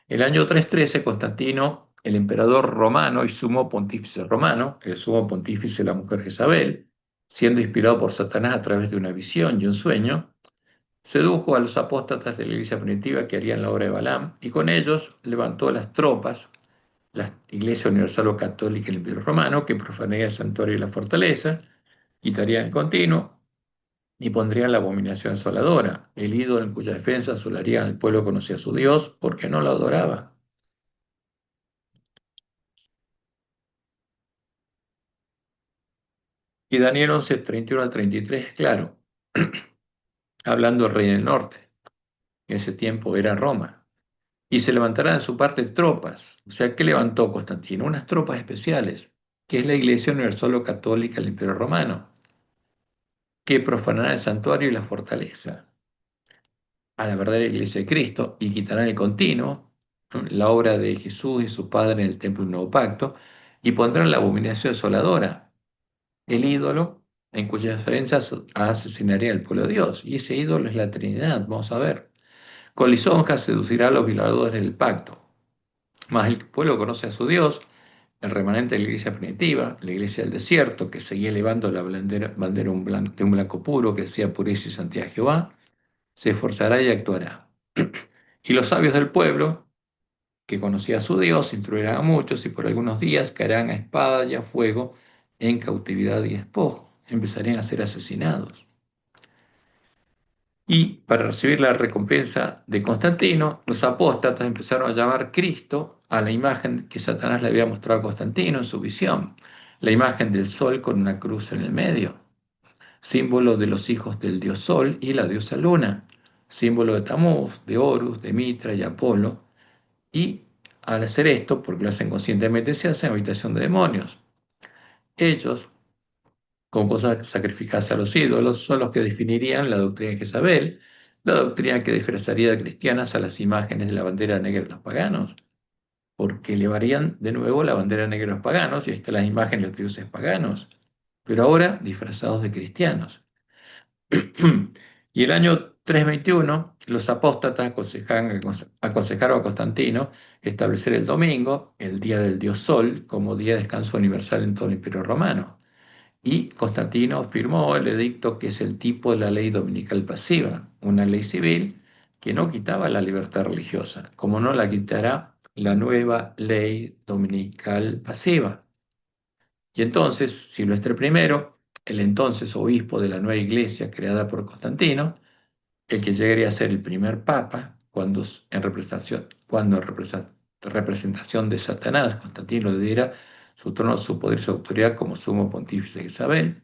El año 313, Constantino, el emperador romano y sumo pontífice romano, el sumo pontífice la mujer Jezabel, siendo inspirado por Satanás a través de una visión y un sueño, sedujo a los apóstatas de la iglesia primitiva que harían la obra de Balaam y con ellos levantó las tropas, la Iglesia Universal o Católica del Imperio Romano, que profanaría el santuario y la fortaleza, quitarían el continuo y pondrían la abominación asoladora, el ídolo en cuya defensa asolarían al pueblo que conocía a su Dios porque no lo adoraba. Y Daniel 11, 31 al 33 es claro, hablando del rey del norte, que en ese tiempo era Roma. Y se levantarán de su parte tropas. O sea, ¿qué levantó Constantino? Unas tropas especiales, que es la Iglesia Universal o Católica del Imperio Romano, que profanarán el santuario y la fortaleza a la verdadera Iglesia de Cristo y quitarán el continuo, ¿no? La obra de Jesús y su Padre en el templo del Nuevo Pacto, y pondrán la abominación desoladora, el ídolo en cuya referencia asesinaría al pueblo de Dios. Y ese ídolo es la Trinidad, vamos a ver. Con lisonjas seducirá a los violadores del pacto. Mas el pueblo conoce a su Dios, el remanente de la iglesia primitiva, la iglesia del desierto, que seguía elevando la bandera de un blanco puro que decía pureza y santidad a Jehová, se esforzará y actuará. Y los sabios del pueblo, que conocía a su Dios, instruirán a muchos y por algunos días caerán a espada y a fuego en cautividad y despojo. Empezarían a ser asesinados. Y para recibir la recompensa de Constantino, los apóstatas empezaron a llamar Cristo a la imagen que Satanás le había mostrado a Constantino en su visión, la imagen del sol con una cruz en el medio, símbolo de los hijos del dios Sol y la diosa Luna, símbolo de Tamuz, de Horus, de Mitra y Apolo. Y al hacer esto, porque lo hacen conscientemente, se hace habitación de demonios. Ellos, con cosas sacrificadas a los ídolos, son los que definirían la doctrina de Jezabel, la doctrina que disfrazaría de cristianas a las imágenes de la bandera negra de los paganos, porque elevarían de nuevo la bandera negra de los paganos y están las imágenes de los dioses paganos, pero ahora disfrazados de cristianos. Y el año 321, los apóstatas aconsejaron a Constantino establecer el domingo, el día del dios Sol, como día de descanso universal en todo el Imperio Romano. Y Constantino firmó el edicto que es el tipo de la ley dominical pasiva, una ley civil que no quitaba la libertad religiosa, como no la quitará la nueva ley dominical pasiva. Y entonces Silvestre I, el entonces obispo de la nueva iglesia creada por Constantino, el que llegaría a ser el primer papa, cuando en representación de Satanás, Constantino le diera su trono, su poder y su autoridad como sumo pontífice de Isabel,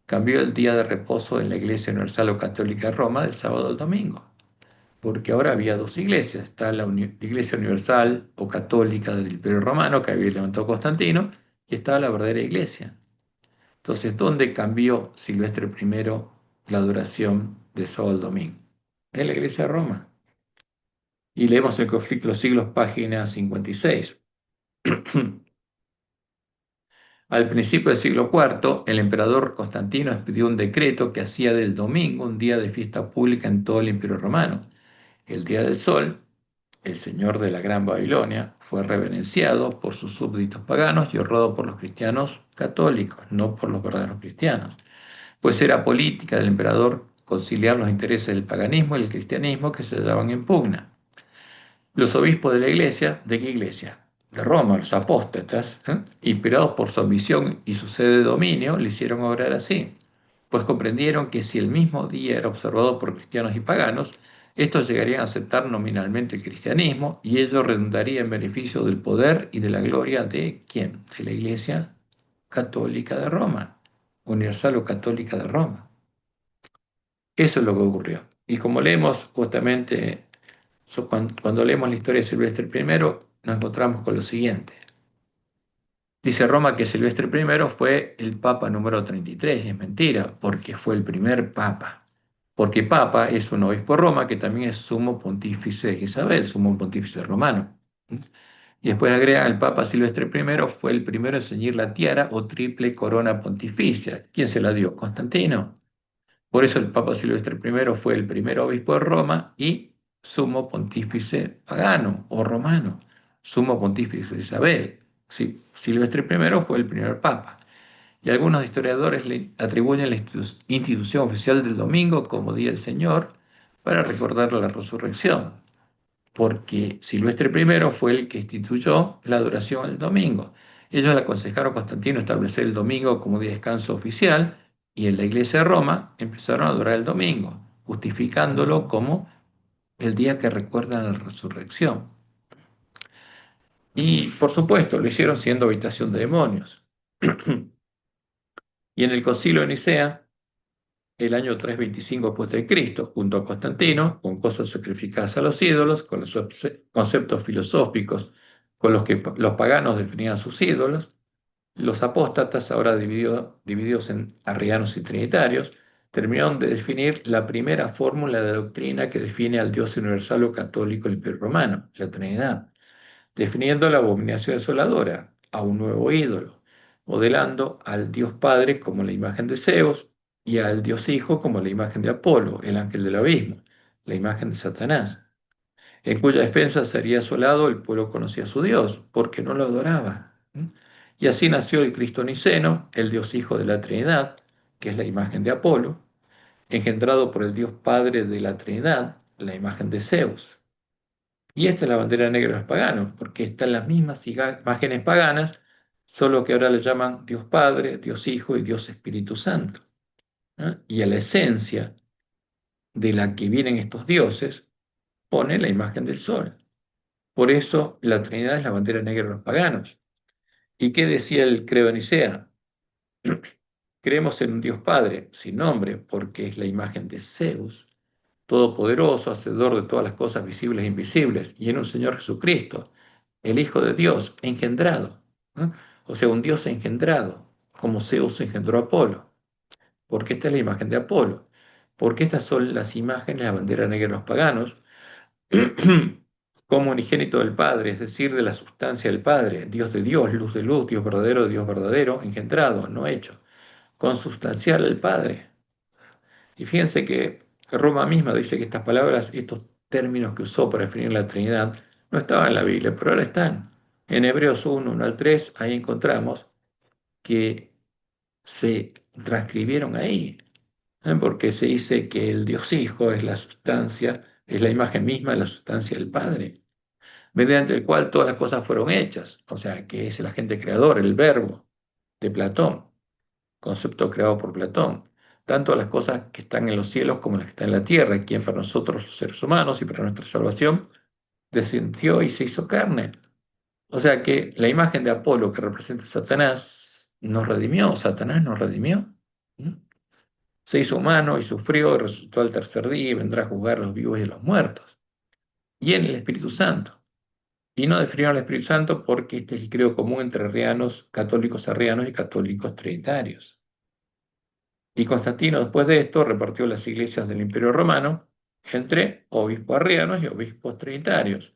cambió el día de reposo en la Iglesia Universal o Católica de Roma del sábado al domingo, porque ahora había dos iglesias, está la Iglesia Universal o Católica del Imperio Romano que había levantado Constantino y estaba la verdadera iglesia. Entonces, ¿dónde cambió Silvestre I la duración de sábado al domingo? En la iglesia de Roma. Y leemos el conflicto de los siglos, página 56. Al principio del siglo IV, el emperador Constantino expidió un decreto que hacía del domingo un día de fiesta pública en todo el Imperio Romano. El día del sol, el señor de la Gran Babilonia, fue reverenciado por sus súbditos paganos y honrado por los cristianos católicos, no por los verdaderos cristianos, pues era política del emperador conciliar los intereses del paganismo y el cristianismo que se hallaban en pugna. Los obispos de la iglesia, ¿de qué iglesia? De Roma, los apóstatas, inspirados por su ambición y su sede de dominio, le hicieron obrar así, pues comprendieron que si el mismo día era observado por cristianos y paganos, estos llegarían a aceptar nominalmente el cristianismo y ello redundaría en beneficio del poder y de la gloria de ¿quién? De la Iglesia Católica de Roma, Universal o Católica de Roma. Eso es lo que ocurrió. Y como leemos justamente cuando leemos la historia de Silvestre I, nos encontramos con lo siguiente. Dice Roma que Silvestre I fue el papa número 33, y es mentira, porque fue el primer papa. Porque papa es un obispo de Roma que también es sumo pontífice de Isabel, sumo pontífice romano. Y después agrega, el papa Silvestre I fue el primero en ceñir la tiara o triple corona pontificia. ¿Quién se la dio? Constantino. Por eso el Papa Silvestre I fue el primer obispo de Roma y sumo pontífice pagano o romano, sumo pontífice de Isabel. Sí, Silvestre I fue el primer papa. Y algunos historiadores le atribuyen la institución oficial del domingo como Día del Señor para recordar la resurrección, porque Silvestre I fue el que instituyó la adoración del domingo. Ellos le aconsejaron a Constantino establecer el domingo como día de descanso oficial y en la iglesia de Roma empezaron a adorar el domingo, justificándolo como el día que recuerda la resurrección. Y por supuesto lo hicieron siendo habitación de demonios. Y en el concilio de Nicea, el año 325 después de Cristo, junto a Constantino, con cosas sacrificadas a los ídolos, con los conceptos filosóficos con los que los paganos definían a sus ídolos, los apóstatas, ahora divididos en arrianos y trinitarios, terminaron de definir la primera fórmula de doctrina que define al Dios universal o católico del Imperio Romano, la Trinidad, definiendo la abominación desoladora a un nuevo ídolo, modelando al Dios Padre como la imagen de Zeus y al Dios Hijo como la imagen de Apolo, el ángel del abismo, la imagen de Satanás, en cuya defensa sería asolado el pueblo conocía a su Dios, porque no lo adoraba. Y así nació el Cristo niceno, el Dios Hijo de la Trinidad, que es la imagen de Apolo, engendrado por el Dios Padre de la Trinidad, la imagen de Zeus. Y esta es la bandera negra de los paganos, porque están las mismas imágenes paganas, solo que ahora le llaman Dios Padre, Dios Hijo y Dios Espíritu Santo. ¿Eh? Y a la esencia de la que vienen estos dioses pone la imagen del sol. Por eso la Trinidad es la bandera negra de los paganos. ¿Y qué decía el credo de Nicea? Creemos en un Dios Padre, sin nombre, porque es la imagen de Zeus, todopoderoso, hacedor de todas las cosas visibles e invisibles, y en un Señor Jesucristo, el Hijo de Dios, engendrado. ¿Eh? O sea, un Dios engendrado, como Zeus engendró a Apolo, porque esta es la imagen de Apolo, porque estas son las imágenes, la bandera negra de los paganos, como unigénito del Padre, es decir, de la sustancia del Padre, Dios de Dios, luz de luz, Dios verdadero, engendrado, no hecho, consubstancial al Padre. Y fíjense que Roma misma dice que estas palabras, estos términos que usó para definir la Trinidad, no estaban en la Biblia, pero ahora están. En Hebreos 1 al 3, ahí encontramos que se transcribieron ahí, porque se dice que el Dios Hijo es la sustancia, es la imagen misma de la sustancia del Padre, mediante el cual todas las cosas fueron hechas, o sea, que es el agente creador, el verbo de Platón, concepto creado por Platón, tanto las cosas que están en los cielos como las que están en la tierra, quien para nosotros los seres humanos y para nuestra salvación descendió y se hizo carne. O sea que la imagen de Apolo que representa a Satanás nos redimió, Satanás nos redimió. ¿Mm? Se hizo humano y sufrió y resucitó al tercer día y vendrá a juzgar a los vivos y a los muertos. Y en el Espíritu Santo. Y no definieron al Espíritu Santo porque este es el credo común entre arrianos, católicos arrianos y católicos trinitarios. Y Constantino, después de esto, repartió las iglesias del Imperio Romano entre obispos arrianos y obispos trinitarios,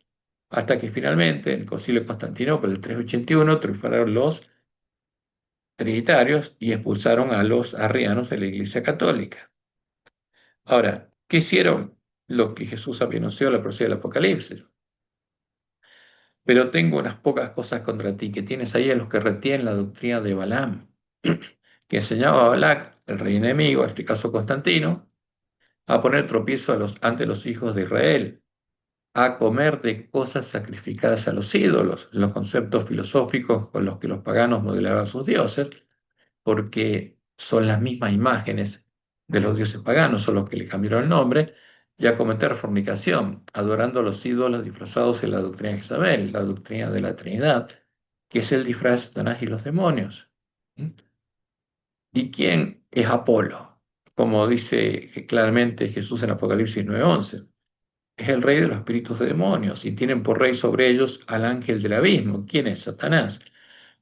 hasta que finalmente, en el Concilio de Constantinopla del 381, triunfaron los trinitarios y expulsaron a los arrianos de la Iglesia Católica. Ahora, ¿qué hicieron? Lo que Jesús había anunciado en la profecía del Apocalipsis. Pero tengo unas pocas cosas contra ti, que tienes ahí a los que retienen la doctrina de Balaam, que enseñaba a Balac, el rey enemigo, en este caso Constantino, a poner tropiezo ante los hijos de Israel, a comer de cosas sacrificadas a los ídolos, los conceptos filosóficos con los que los paganos modelaban a sus dioses, porque son las mismas imágenes de los dioses paganos, son los que le cambiaron el nombre, y a cometer fornicación, adorando a los ídolos disfrazados en la doctrina de Jezabel, la doctrina de la Trinidad, que es el disfraz de Satanás y los demonios. ¿Mm? ¿Y quién es Apolo? Como dice claramente Jesús en Apocalipsis 9:11, es el rey de los espíritus de demonios y tienen por rey sobre ellos al ángel del abismo. ¿Quién es? Satanás,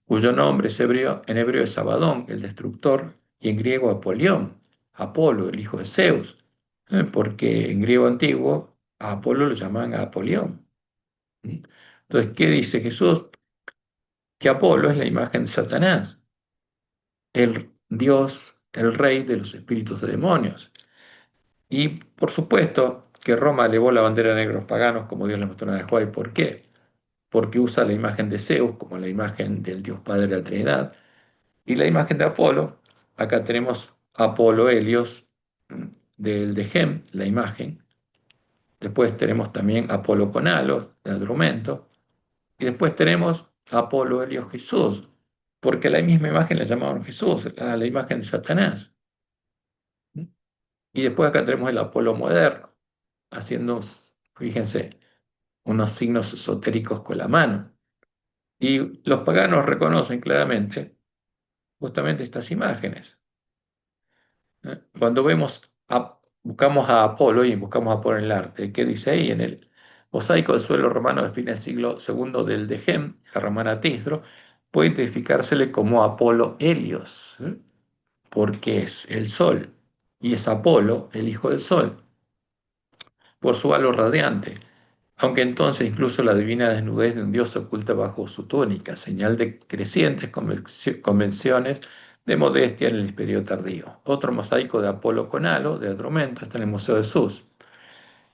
cuyo nombre es en hebreo es Abadón, el destructor, y en griego Apolión, Apolo, el hijo de Zeus, porque en griego antiguo a Apolo lo llamaban Apolión. ¿Mm? Entonces, ¿qué dice Jesús? Que Apolo es la imagen de Satanás, el Dios, el rey de los espíritus de demonios. Y por supuesto que Roma elevó la bandera de negros paganos como Dios le mostró en el Juárez. ¿Por qué? Porque usa la imagen de Zeus como la imagen del Dios Padre de la Trinidad. Y la imagen de Apolo, acá tenemos Apolo Helios del de Gem, la imagen. Después tenemos también Apolo con halos, de Andromento. Y después tenemos Apolo Helios Jesús, porque la misma imagen la llamaban Jesús, la imagen de Satanás. Y después acá tenemos el Apolo moderno, haciendo, fíjense, unos signos esotéricos con la mano. Y los paganos reconocen claramente justamente estas imágenes. Cuando buscamos a Apolo y buscamos a Apolo en el arte, ¿qué dice ahí? En el mosaico del suelo romano de fines del siglo II del de Gem, la romana Tistro, puede identificársele como Apolo Helios, porque es el sol, y es Apolo, el hijo del sol, por su halo radiante, aunque entonces incluso la divina desnudez de un dios se oculta bajo su túnica, señal de crecientes convenciones de modestia en el periodo tardío. Otro mosaico de Apolo con halo, de Adromento, está en el Museo de Sus.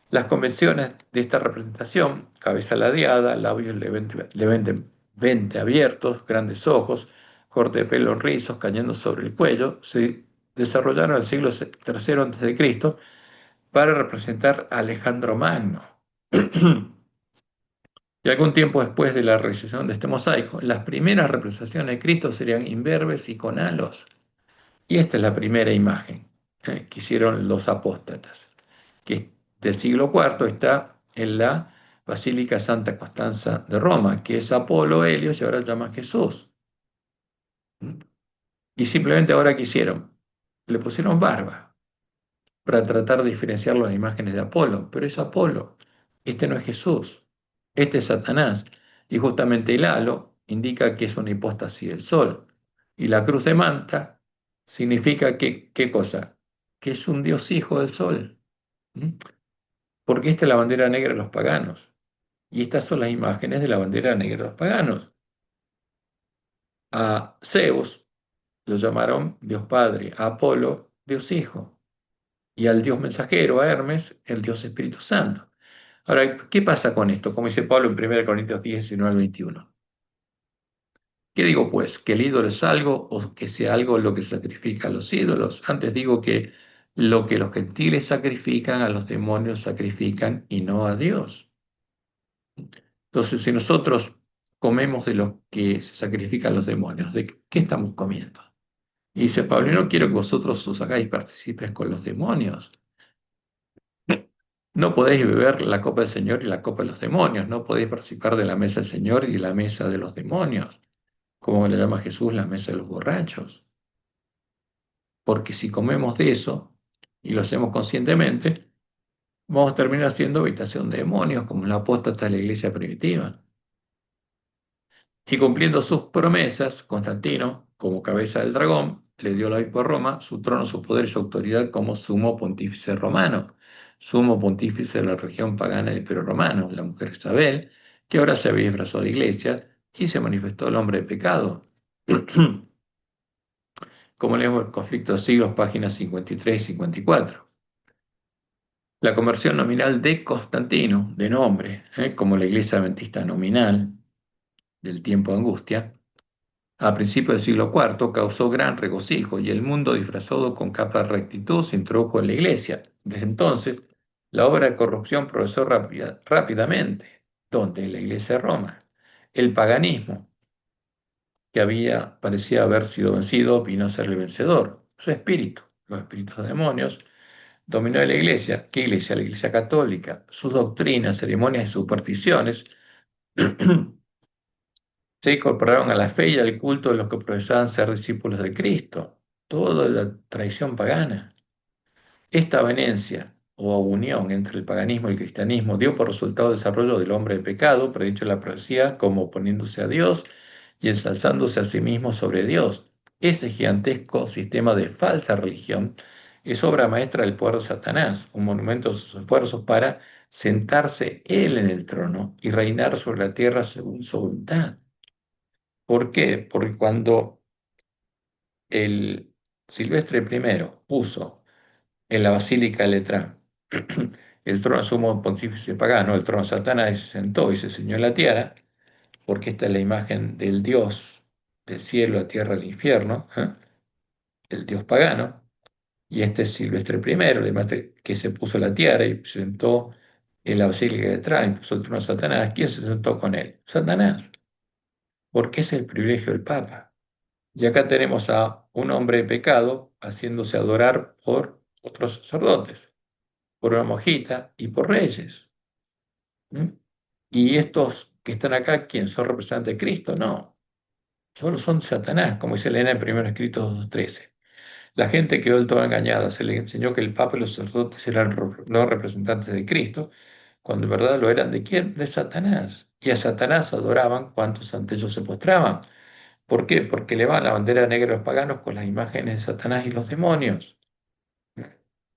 Las convenciones de esta representación, cabeza ladeada, labios levemente abiertos, grandes ojos, corte de pelo en rizos cayendo sobre el cuello, se desarrollaron en el siglo III a.C. para representar a Alejandro Magno. Y algún tiempo después de la realización de este mosaico, las primeras representaciones de Cristo serían imberbes y con halos. Y esta es la primera imagen que hicieron los apóstatas, que es del siglo IV, está en la Basílica Santa Constanza de Roma, que es Apolo, Helios y ahora llaman Jesús. Y simplemente ahora ¿qué hicieron? Le pusieron barba para tratar de diferenciarlo en imágenes de Apolo, pero es Apolo, este no es Jesús, este es Satanás. Y justamente el halo indica que es una hipóstasis del sol. Y la cruz de Manta significa que, ¿qué cosa? Que es un dios hijo del sol. ¿Mm? Porque esta es la bandera negra de los paganos. Y estas son las imágenes de la bandera negra de los paganos. A Zeus lo llamaron Dios Padre, a Apolo Dios Hijo, y al Dios mensajero, a Hermes, el Dios Espíritu Santo. Ahora, ¿qué pasa con esto? Como dice Pablo en 1 Corintios 10, 19 al 21. ¿Qué digo pues? ¿Que el ídolo es algo o que sea algo lo que sacrifican los ídolos? Antes digo que lo que los gentiles sacrifican a los demonios sacrifican y no a Dios. Entonces, si nosotros comemos de lo que se sacrifica a los demonios, ¿de qué estamos comiendo? Y dice Pablo, no quiero que vosotros os hagáis partícipes con los demonios. No podéis beber la copa del Señor y la copa de los demonios. No podéis participar de la mesa del Señor y de la mesa de los demonios, como le llama Jesús la mesa de los borrachos. Porque si comemos de eso y lo hacemos conscientemente, vamos a terminar siendo habitación de demonios, como la apóstata de la iglesia primitiva. Y cumpliendo sus promesas, Constantino, como cabeza del dragón, le dio al obispo de Roma su trono, su poder y su autoridad como sumo pontífice romano, sumo pontífice de la región pagana del Imperio Romano, la mujer Isabel, que ahora se había disfrazado de iglesia y se manifestó el hombre de pecado. Como leemos el conflicto de siglos, páginas 53 y 54. La conversión nominal de Constantino, de nombre, como la iglesia adventista nominal del tiempo de angustia, a principios del siglo IV causó gran regocijo y el mundo disfrazado con capa de rectitud se introdujo en la iglesia. Desde entonces, la obra de corrupción progresó rápidamente. ¿Dónde? En la iglesia de Roma. El paganismo, que parecía haber sido vencido, vino a ser el vencedor. Su espíritu, los espíritus de demonios, dominó la iglesia. ¿Qué iglesia? La iglesia católica. Sus doctrinas, ceremonias y supersticiones se incorporaron a la fe y al culto de los que profesaban ser discípulos de Cristo. Toda la tradición pagana. Esta avenencia o unión entre el paganismo y el cristianismo dio por resultado el desarrollo del hombre de pecado, predicho en la profecía, como oponiéndose a Dios y ensalzándose a sí mismo sobre Dios. Ese gigantesco sistema de falsa religión es obra maestra del poder de Satanás, un monumento a sus esfuerzos para sentarse él en el trono y reinar sobre la tierra según su voluntad. ¿Por qué? Porque cuando el Silvestre I puso en la Basílica de Letrán el trono sumo pontífice pagano, el trono de Satanás, se sentó y se ciñó la tiara, porque esta es la imagen del Dios del cielo, la tierra, el infierno, el Dios pagano, y este es Silvestre I, el maestre que se puso la tiara y se sentó en la Basílica de Letrán y puso el trono de Satanás. ¿Quién se sentó con él? Satanás, porque es el privilegio del Papa. Y acá tenemos a un hombre de pecado haciéndose adorar por otros sacerdotes, por una monjita y por reyes. ¿Mm? Y estos que están acá, ¿quién son representantes de Cristo? No, solo son Satanás, como dice Elena en 1 Escritos 2:13. La gente quedó del todo engañada, se le enseñó que el Papa y los sacerdotes eran los representantes de Cristo, cuando en verdad lo eran de quién? De Satanás. Y a Satanás adoraban cuantos ante ellos se postraban. ¿Por qué? Porque elevaban la bandera negra de los paganos con las imágenes de Satanás y los demonios.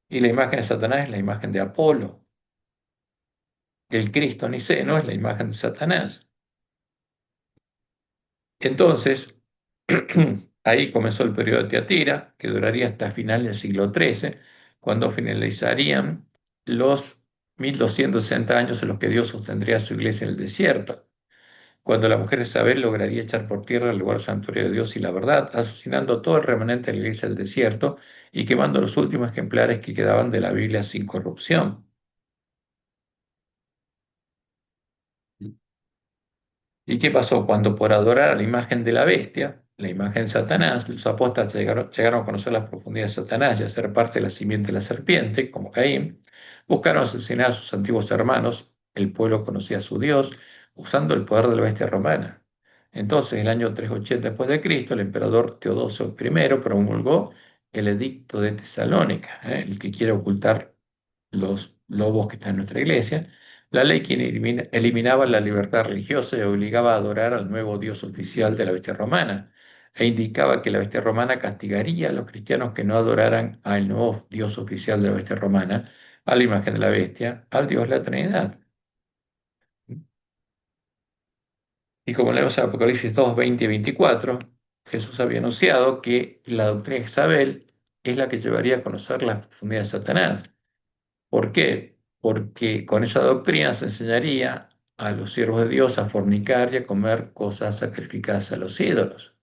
Y la imagen de Satanás es la imagen de Apolo. El Cristo niceno es la imagen de Satanás. Entonces, ahí comenzó el periodo de Tiatira, que duraría hasta finales del siglo XIII, cuando finalizarían los 1260 años en los que Dios sostendría su iglesia en el desierto. cuando la mujer Isabel lograría echar por tierra el lugar santuario de Dios y la verdad, asesinando todo el remanente de la iglesia del desierto y quemando los últimos ejemplares que quedaban de la Biblia sin corrupción. ¿Y qué pasó? Cuando por adorar a la imagen de la bestia, la imagen de Satanás, los apóstoles llegaron a conocer las profundidades de Satanás y a ser parte de la simiente de la serpiente, como Caín, buscaron asesinar a sus antiguos hermanos, el pueblo conocía a su Dios, usando el poder de la bestia romana. Entonces, en el año 380 después de Cristo, el emperador Teodosio I promulgó el edicto de Tesalónica, el que quiere ocultar los lobos que están en nuestra iglesia, la ley que eliminaba la libertad religiosa y obligaba a adorar al nuevo dios oficial de la bestia romana, e indicaba que la bestia romana castigaría a los cristianos que no adoraran al nuevo dios oficial de la bestia romana, a la imagen de la bestia, al Dios de la Trinidad. Y como leemos en Apocalipsis 2, 20 y 24, Jesús había anunciado que la doctrina de Isabel es la que llevaría a conocer las profundidades de Satanás. ¿Por qué? Porque con esa doctrina se enseñaría a los siervos de Dios a fornicar y a comer cosas sacrificadas a los ídolos.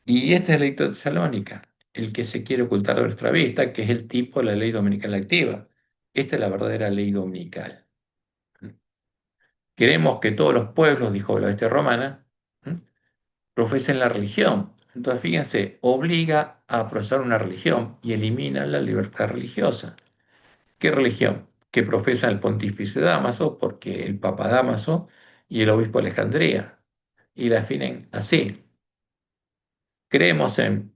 Y este es el edicto de Tesalónica, el que se quiere ocultar de nuestra vista, que es el tipo de la ley dominical activa. Esta es la verdadera ley dominical. Queremos que todos los pueblos, dijo la bestia romana, profesen la religión. Entonces, fíjense, obliga a profesar una religión y elimina la libertad religiosa. ¿Qué religión? Que profesa el pontífice Dámaso, porque el Papa Dámaso y el obispo de Alejandría, y la definen así. Creemos en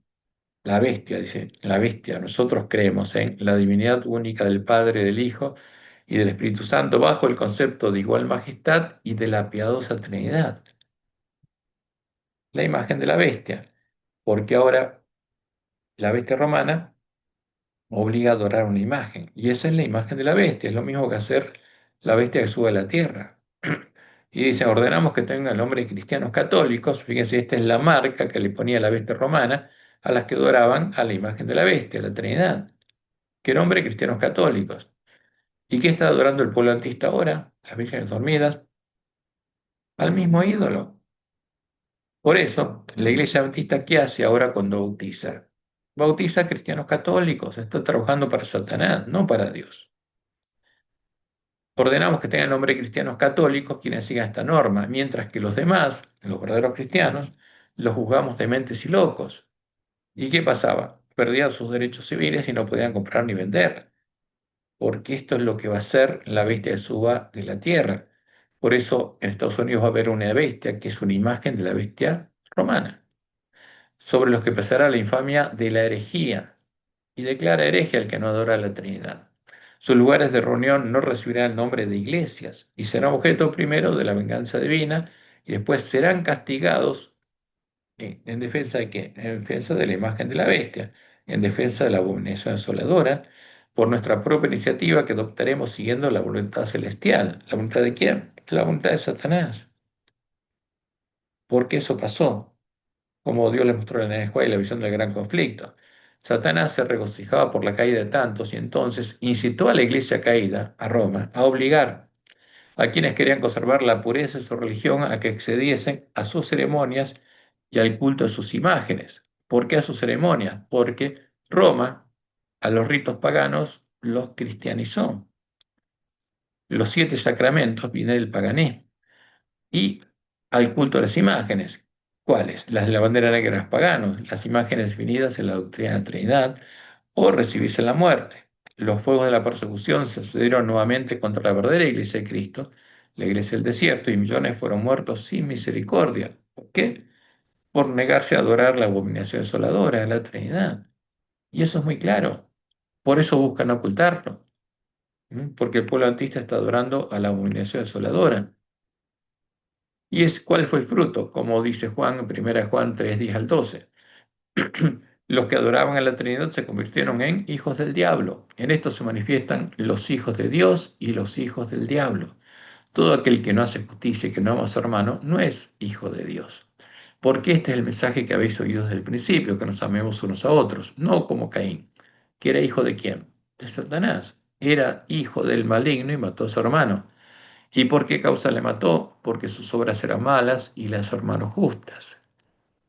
la bestia, dice, la bestia. Nosotros creemos en la divinidad única del Padre, del Hijo y del Espíritu Santo, bajo el concepto de igual majestad y de la piadosa Trinidad. La imagen de la bestia, porque ahora la bestia romana obliga a adorar una imagen, y esa es la imagen de la bestia, es lo mismo que hacer la bestia que sube a la tierra. Y dice, ordenamos que tengan el nombre de cristianos católicos. Fíjense, esta es la marca que le ponía la bestia romana a las que adoraban a la imagen de la bestia, la Trinidad. ¿Qué nombre? Cristianos católicos. ¿Y qué está adorando el pueblo antista ahora? Las vírgenes dormidas, al mismo ídolo. Por eso, la iglesia bautista, ¿qué hace ahora cuando bautiza? Bautiza a cristianos católicos. Está trabajando para Satanás, no para Dios. Ordenamos que tengan nombre de cristianos católicos quienes sigan esta norma, mientras que los demás, los verdaderos cristianos, los juzgamos dementes y locos. ¿Y qué pasaba? Perdían sus derechos civiles y no podían comprar ni vender, porque esto es lo que va a ser la bestia que suba de la tierra. Por eso en Estados Unidos va a haber una bestia que es una imagen de la bestia romana, sobre los que pesará la infamia de la herejía, y declara hereje al que no adora a la Trinidad. Sus lugares de reunión no recibirán el nombre de iglesias y serán objeto primero de la venganza divina y después serán castigados en defensa de qué? En defensa de la imagen de la bestia, en defensa de la abominación asoladora, por nuestra propia iniciativa que adoptaremos siguiendo la voluntad celestial. ¿La voluntad de quién? La voluntad de Satanás. Porque eso pasó, como Dios le mostró en el juego y la visión del gran conflicto. Satanás se regocijaba por la caída de tantos y entonces incitó a la iglesia caída, a Roma, a obligar a quienes querían conservar la pureza de su religión a que accediesen a sus ceremonias y al culto de sus imágenes. ¿Por qué a sus ceremonias? Porque Roma a los ritos paganos los cristianizó. Los 7 sacramentos vienen del paganismo. Y al culto a las imágenes. ¿Cuáles? Las de la bandera negra de los paganos, las imágenes definidas en la doctrina de la Trinidad, o recibirse la muerte. Los fuegos de la persecución se sucedieron nuevamente contra la verdadera iglesia de Cristo, la iglesia del desierto, y millones fueron muertos sin misericordia. ¿Por qué? Por negarse a adorar la abominación desoladora de la Trinidad. Y eso es muy claro. Por eso buscan ocultarlo, porque el pueblo antista está adorando a la abominación desoladora. ¿Cuál fue el fruto? Como dice Juan en 1 Juan 3, 10 al 12. Los que adoraban a la Trinidad se convirtieron en hijos del diablo. En esto se manifiestan los hijos de Dios y los hijos del diablo. Todo aquel que no hace justicia y que no ama a su hermano no es hijo de Dios. Porque este es el mensaje que habéis oído desde el principio, que nos amemos unos a otros, no como Caín, que era hijo de quién? De Satanás. Era hijo del maligno y mató a su hermano. ¿Y por qué causa le mató? Porque sus obras eran malas y las hermanos justas.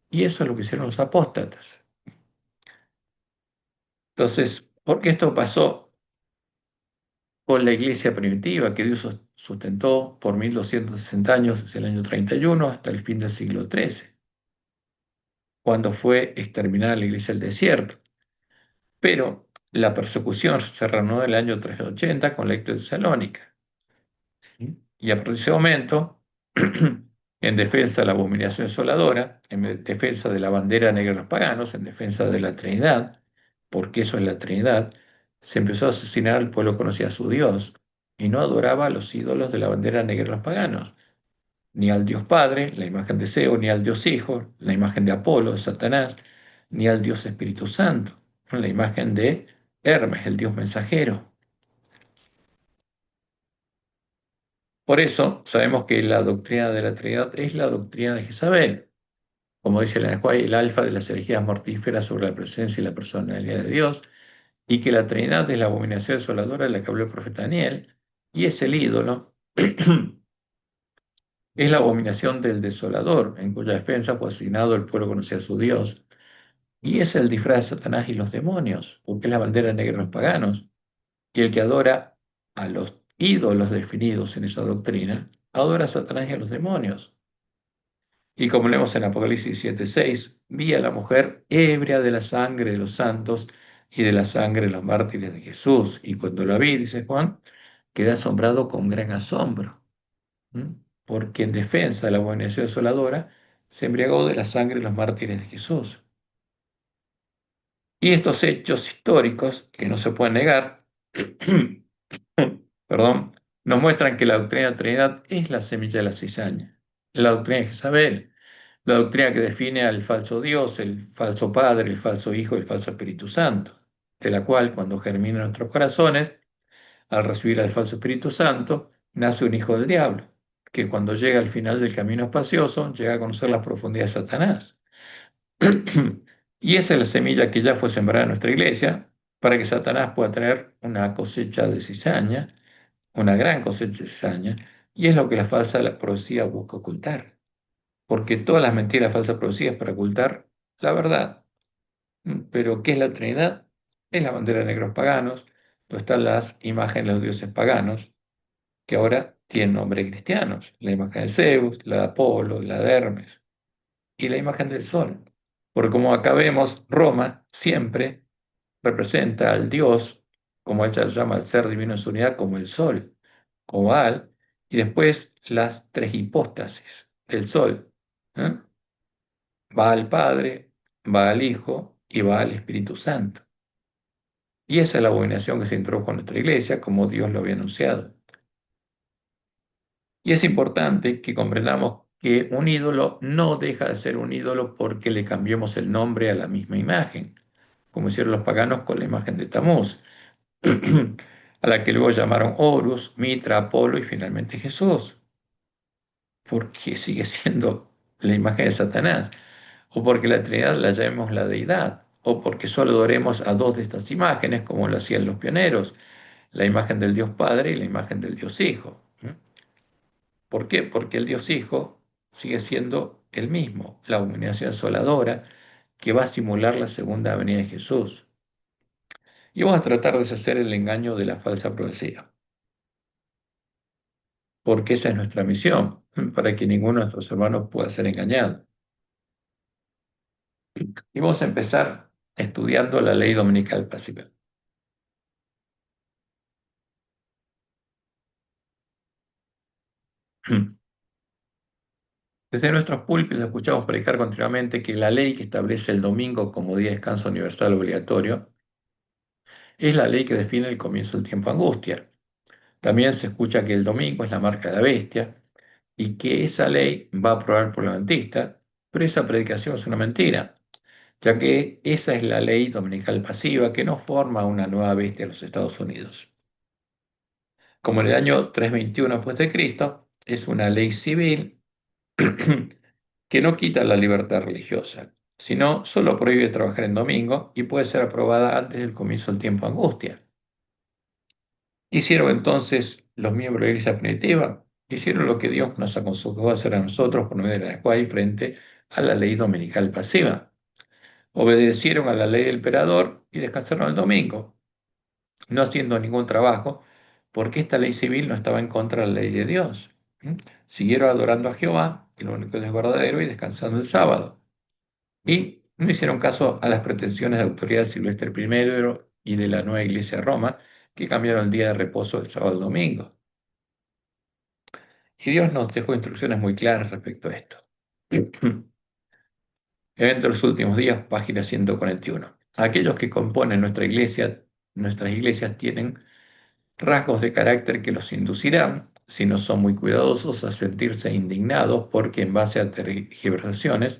Y eso es lo que hicieron los apóstatas. Entonces, ¿por qué esto pasó con la iglesia primitiva que Dios sustentó por 1260 años, desde el año 31 hasta el fin del siglo XIII, cuando fue exterminada la iglesia del desierto? Pero la persecución se reanudó en el año 380 con la Eclesiástica de Salónica. Y a partir de ese momento, en defensa de la abominación desoladora, en defensa de la bandera negra de los paganos, en defensa de la Trinidad, porque eso es la Trinidad, se empezó a asesinar al pueblo que conocía a su Dios y no adoraba a los ídolos de la bandera negra de los paganos, ni al Dios Padre, la imagen de Zeus, ni al Dios Hijo, la imagen de Apolo, de Satanás, ni al Dios Espíritu Santo, la imagen de Hermes, el Dios mensajero. Por eso sabemos que la doctrina de la Trinidad es la doctrina de Jezabel, como dice la Juárez, el alfa de las herejías mortíferas sobre la presencia y la personalidad de Dios, y que la Trinidad es la abominación desoladora de la que habló el profeta Daniel, y es el ídolo, es la abominación del desolador, en cuya defensa fue asignado el pueblo que conocía a su Dios, y es el disfraz de Satanás y los demonios, porque es la bandera negra de los paganos, y el que adora a los ídolos definidos en esa doctrina, adora a Satanás y a los demonios. Y como leemos en Apocalipsis 7:6, vi a la mujer ebria de la sangre de los santos y de la sangre de los mártires de Jesús. Y cuando la vi, dice Juan, quedé asombrado con gran asombro, ¿m? Porque en defensa de la abominación desoladora se embriagó de la sangre de los mártires de Jesús. Y estos hechos históricos, que no se pueden negar, perdón, nos muestran que la doctrina de la Trinidad es la semilla de la cizaña, la doctrina de Jezabel, la doctrina que define al falso Dios, el falso Padre, el falso Hijo y el falso Espíritu Santo, de la cual cuando germina en nuestros corazones, al recibir al falso Espíritu Santo, nace un hijo del diablo, que cuando llega al final del camino espacioso, llega a conocer las profundidades de Satanás. Y esa es la semilla que ya fue sembrada en nuestra iglesia, para que Satanás pueda tener una cosecha de cizaña, una gran cosecha de cizaña, y es lo que la falsa profecía busca ocultar, porque todas las mentiras, falsas profecías para ocultar la verdad. Pero ¿qué es la Trinidad? Es la bandera de negros paganos, donde están las imágenes de los dioses paganos, que ahora tienen nombre cristianos, la imagen de Zeus, la de Apolo, la de Hermes, y la imagen del sol. Porque como acá vemos, Roma siempre representa al Dios, como ella llama al ser divino en su unidad, como el sol, como Baal, y después las tres hipóstasis del sol. ¿Eh? Va al Padre, va al Hijo y va al Espíritu Santo. Y esa es la abominación que se introdujo en nuestra iglesia, como Dios lo había anunciado. Y es importante que comprendamos que un ídolo no deja de ser un ídolo porque le cambiemos el nombre a la misma imagen, como hicieron los paganos con la imagen de Tamuz, a la que luego llamaron Horus, Mitra, Apolo y finalmente Jesús, porque sigue siendo la imagen de Satanás, o porque la Trinidad la llamemos la deidad, o porque solo adoremos a dos de estas imágenes, como lo hacían los pioneros, la imagen del Dios Padre y la imagen del Dios Hijo. ¿Por qué? Porque el Dios Hijo sigue siendo el mismo, la abominación asoladora que va a simular la segunda venida de Jesús. Y vamos a tratar de deshacer el engaño de la falsa profecía, porque esa es nuestra misión, para que ninguno de nuestros hermanos pueda ser engañado. Y vamos a empezar estudiando la ley dominical pasiva. Desde nuestros púlpitos escuchamos predicar continuamente que la ley que establece el domingo como día de descanso universal obligatorio es la ley que define el comienzo del tiempo de angustia. También se escucha que el domingo es la marca de la bestia y que esa ley va a aprobar por la adventista, pero esa predicación es una mentira, ya que esa es la ley dominical pasiva que no forma una nueva bestia en los Estados Unidos. Como en el año 321 después de Cristo, es una ley civil que no quita la libertad religiosa, sino solo prohíbe trabajar en domingo y puede ser aprobada antes del comienzo del tiempo de angustia. ¿Qué hicieron entonces los miembros de la Iglesia primitiva? Hicieron lo que Dios nos aconsejó hacer a nosotros por medio de la cual frente a la ley dominical pasiva. Obedecieron a la ley del emperador y descansaron el domingo, no haciendo ningún trabajo, porque esta ley civil no estaba en contra de la ley de Dios. ¿Mm? Siguieron adorando a Jehová, el único Dios verdadero, y descansando el sábado. Y no hicieron caso a las pretensiones de autoridad de Silvestre I y de la nueva iglesia de Roma, que cambiaron el día de reposo del sábado al domingo. Y Dios nos dejó instrucciones muy claras respecto a esto. Evento de los últimos días, página 141. Aquellos que componen nuestras iglesias tienen rasgos de carácter que los inducirán, si no son muy cuidadosos, a sentirse indignados porque en base a tergiversaciones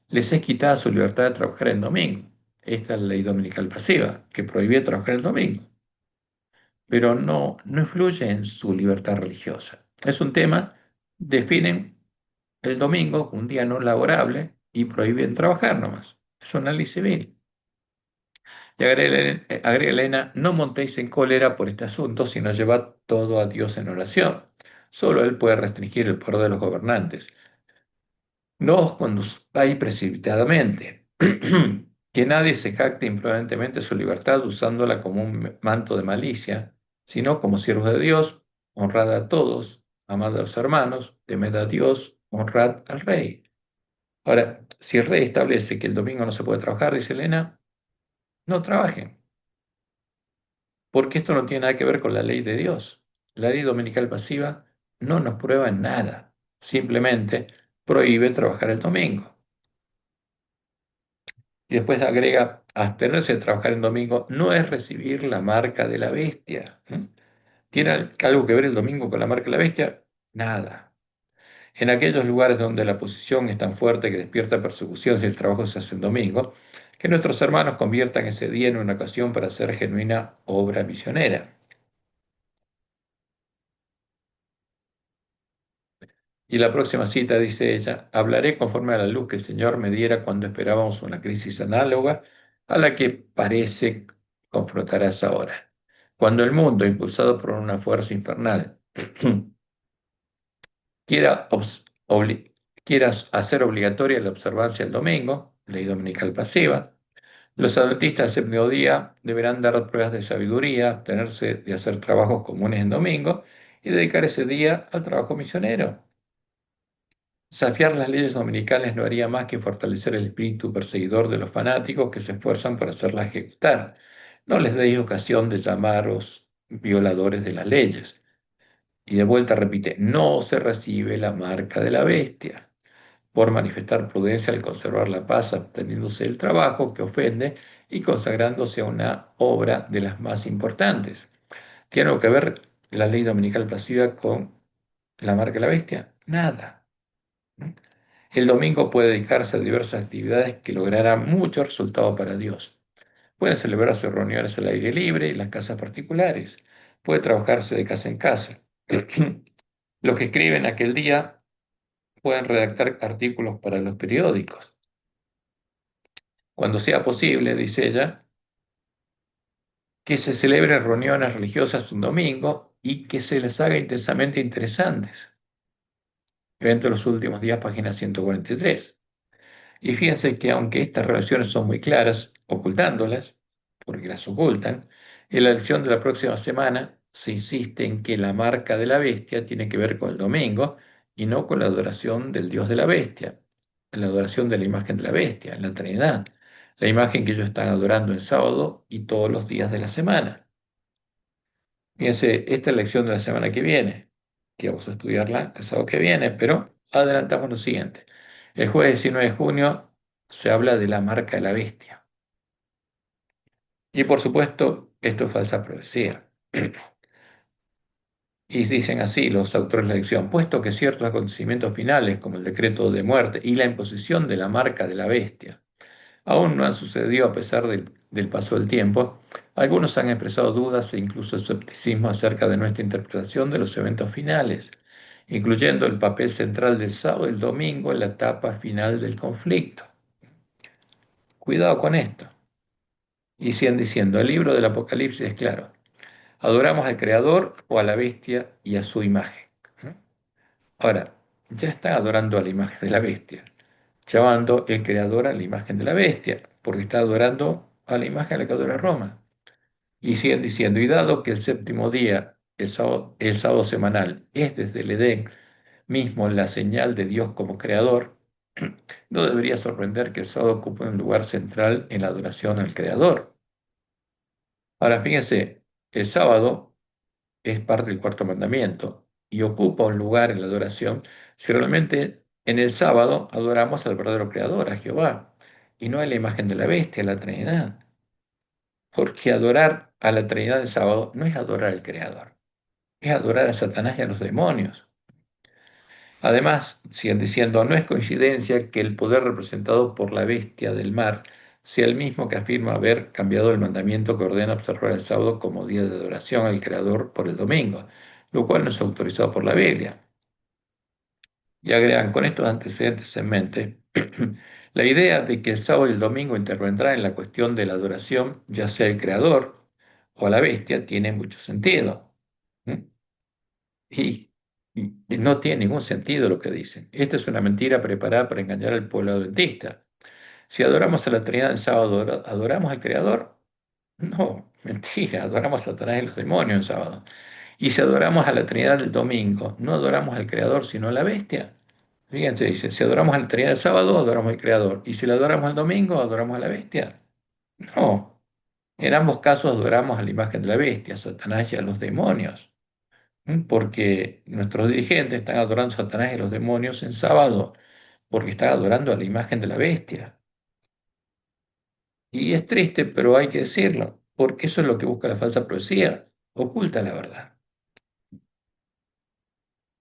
les es quitada su libertad de trabajar el domingo. Esta es la ley dominical pasiva, que prohíbe trabajar el domingo, pero no influye en su libertad religiosa. Es un tema, definen el domingo, un día no laborable, y prohíben trabajar nomás. Es una ley civil. Y agrega Elena, no montéis en cólera por este asunto, sino llevad todo a Dios en oración. Solo Él puede restringir el poder de los gobernantes. No os conduzcáis precipitadamente. Que nadie se jacte imprudentemente su libertad usándola como un manto de malicia, sino como siervos de Dios, honrad a todos, amad a los hermanos, temed a Dios, honrad al rey. Ahora, si el rey establece que el domingo no se puede trabajar, dice Elena, no trabajen, porque esto no tiene nada que ver con la ley de Dios. La ley dominical pasiva no nos prueba en nada, simplemente prohíbe trabajar el domingo. Y después agrega, abstenerse de trabajar el domingo no es recibir la marca de la bestia. ¿Tiene algo que ver el domingo con la marca de la bestia? Nada. En aquellos lugares donde la posición es tan fuerte que despierta persecución si el trabajo se hace el domingo, que nuestros hermanos conviertan ese día en una ocasión para hacer genuina obra misionera. Y la próxima cita dice ella, hablaré conforme a la luz que el Señor me diera cuando esperábamos una crisis análoga a la que parece confrontarás ahora. Cuando el mundo, impulsado por una fuerza infernal, quiera, quiera hacer obligatoria la observancia del domingo, ley dominical pasiva, los adventistas del séptimo día deberán dar pruebas de sabiduría, abstenerse de hacer trabajos comunes en domingo y dedicar ese día al trabajo misionero. Desafiar las leyes dominicales no haría más que fortalecer el espíritu perseguidor de los fanáticos que se esfuerzan por hacerlas ejecutar. No les deis ocasión de llamaros violadores de las leyes. Y de vuelta repite, no se recibe la marca de la bestia. Por manifestar prudencia al conservar la paz, absteniéndose del trabajo que ofende y consagrándose a una obra de las más importantes. ¿Tiene algo que ver la ley dominical pasiva con la marca de la bestia? Nada. El domingo puede dedicarse a diversas actividades que lograrán mucho resultado para Dios. Pueden celebrarse reuniones al aire libre en las casas particulares. Puede trabajarse de casa en casa. Los que escriben aquel día pueden redactar artículos para los periódicos. Cuando sea posible, dice ella, que se celebren reuniones religiosas un domingo y que se les haga intensamente interesantes. Evento de los últimos días, página 143. Y fíjense que aunque estas relaciones son muy claras, ocultándolas, porque las ocultan, en la lección de la próxima semana se insiste en que la marca de la bestia tiene que ver con el domingo y no con la adoración del Dios de la bestia, la adoración de la imagen de la bestia, la Trinidad, la imagen que ellos están adorando el sábado y todos los días de la semana. Fíjense, esta es la lección de la semana que viene, que vamos a estudiarla el sábado que viene, pero adelantamos lo siguiente. El jueves 19 de junio se habla de la marca de la bestia. Y por supuesto, esto es falsa profecía. Y dicen así los autores de la lección, puesto que ciertos acontecimientos finales, como el decreto de muerte y la imposición de la marca de la bestia, aún no han sucedido a pesar del paso del tiempo, algunos han expresado dudas e incluso escepticismo acerca de nuestra interpretación de los eventos finales, incluyendo el papel central del sábado y el domingo en la etapa final del conflicto. Cuidado con esto. Y siguen diciendo, el libro del Apocalipsis es claro, adoramos al Creador o a la bestia y a su imagen. Ahora, ya está adorando a la imagen de la bestia, llamando el creador a la imagen de la bestia, porque está adorando a la imagen a la que adora Roma. Y siguen diciendo, y dado que el séptimo día, el sábado semanal, es desde el Edén mismo la señal de Dios como creador, no debería sorprender que el sábado ocupe un lugar central en la adoración al creador. Ahora, fíjense, el sábado es parte del cuarto mandamiento y ocupa un lugar en la adoración si realmente en el sábado adoramos al verdadero creador, a Jehová, y no a la imagen de la bestia, a la Trinidad. Porque adorar a la Trinidad el sábado no es adorar al creador, es adorar a Satanás y a los demonios. Además, siguen diciendo, no es coincidencia que el poder representado por la bestia del mar sea el mismo que afirma haber cambiado el mandamiento que ordena observar el sábado como día de adoración al Creador por el domingo, lo cual no es autorizado por la Biblia. Y agregan, con estos antecedentes en mente, la idea de que el sábado y el domingo intervendrán en la cuestión de la adoración, ya sea el Creador o a la bestia, tiene mucho sentido. ¿Mm? Y, y no tiene ningún sentido lo que dicen. Esta es una mentira preparada para engañar al pueblo adventista. Si adoramos a la Trinidad en sábado, ¿adoramos al Creador? No, mentira, adoramos a Satanás y los demonios en sábado. Y si adoramos a la Trinidad el domingo, no adoramos al Creador, sino a la bestia. Fíjense, dice, si adoramos a la Trinidad el sábado, adoramos al Creador. Y si la adoramos el domingo, adoramos a la bestia. No, en ambos casos adoramos a la imagen de la bestia, a Satanás y a los demonios. Porque nuestros dirigentes están adorando a Satanás y a los demonios en sábado, porque están adorando a la imagen de la bestia. Y es triste, pero hay que decirlo, porque eso es lo que busca la falsa profecía, oculta la verdad.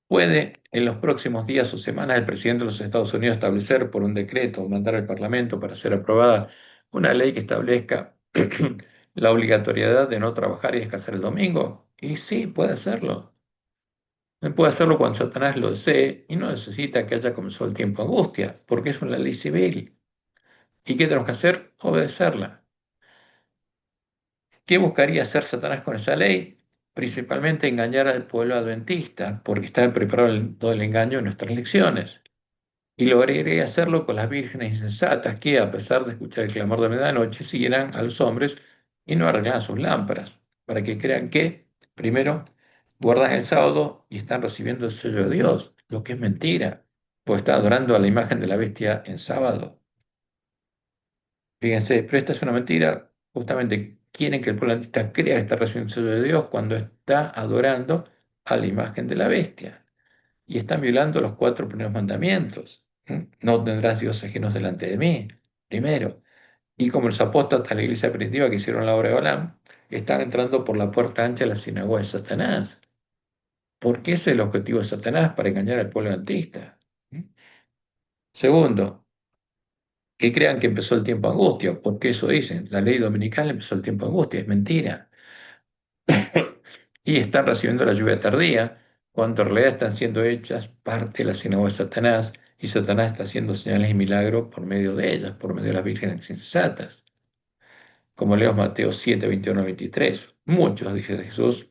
¿Puede en los próximos días o semanas el presidente de los Estados Unidos establecer por un decreto o mandar al Parlamento para ser aprobada una ley que establezca la obligatoriedad de no trabajar y descansar el domingo? Y sí, puede hacerlo. Él puede hacerlo cuando Satanás lo desee y no necesita que haya comenzado el tiempo de angustia, porque es una ley civil. ¿Y qué tenemos que hacer? Obedecerla. ¿Qué buscaría hacer Satanás con esa ley? Principalmente engañar al pueblo adventista, porque está preparado todo el engaño en nuestras lecciones. Y lograría hacerlo con las vírgenes insensatas que, a pesar de escuchar el clamor de medianoche, siguieran a los hombres y no arreglaran sus lámparas, para que crean que, primero, guardan el sábado y están recibiendo el sello de Dios, lo que es mentira, pues están adorando a la imagen de la bestia en sábado. Fíjense, pero esta es una mentira. Justamente quieren que el pueblo adventista crea que está recibiendo el sello de Dios cuando está adorando a la imagen de la bestia y están violando los cuatro primeros mandamientos. No tendrás dioses ajenos delante de mí, primero. Y como los apóstatas de la iglesia primitiva que hicieron la obra de Balaam, están entrando por la puerta ancha de la sinagoga de Satanás. Porque ese es el objetivo de Satanás, para engañar al pueblo adventista. ¿Mm? Segundo, que crean que empezó el tiempo de angustia, porque eso dicen, la ley dominical empezó el tiempo de angustia, es mentira. Y están recibiendo la lluvia tardía, cuando en realidad están siendo hechas parte de la sinagoga de Satanás, y Satanás está haciendo señales y milagros por medio de ellas, por medio de las vírgenes insensatas. Como leo Mateo 7, 21 a 23. Muchos, dice Jesús,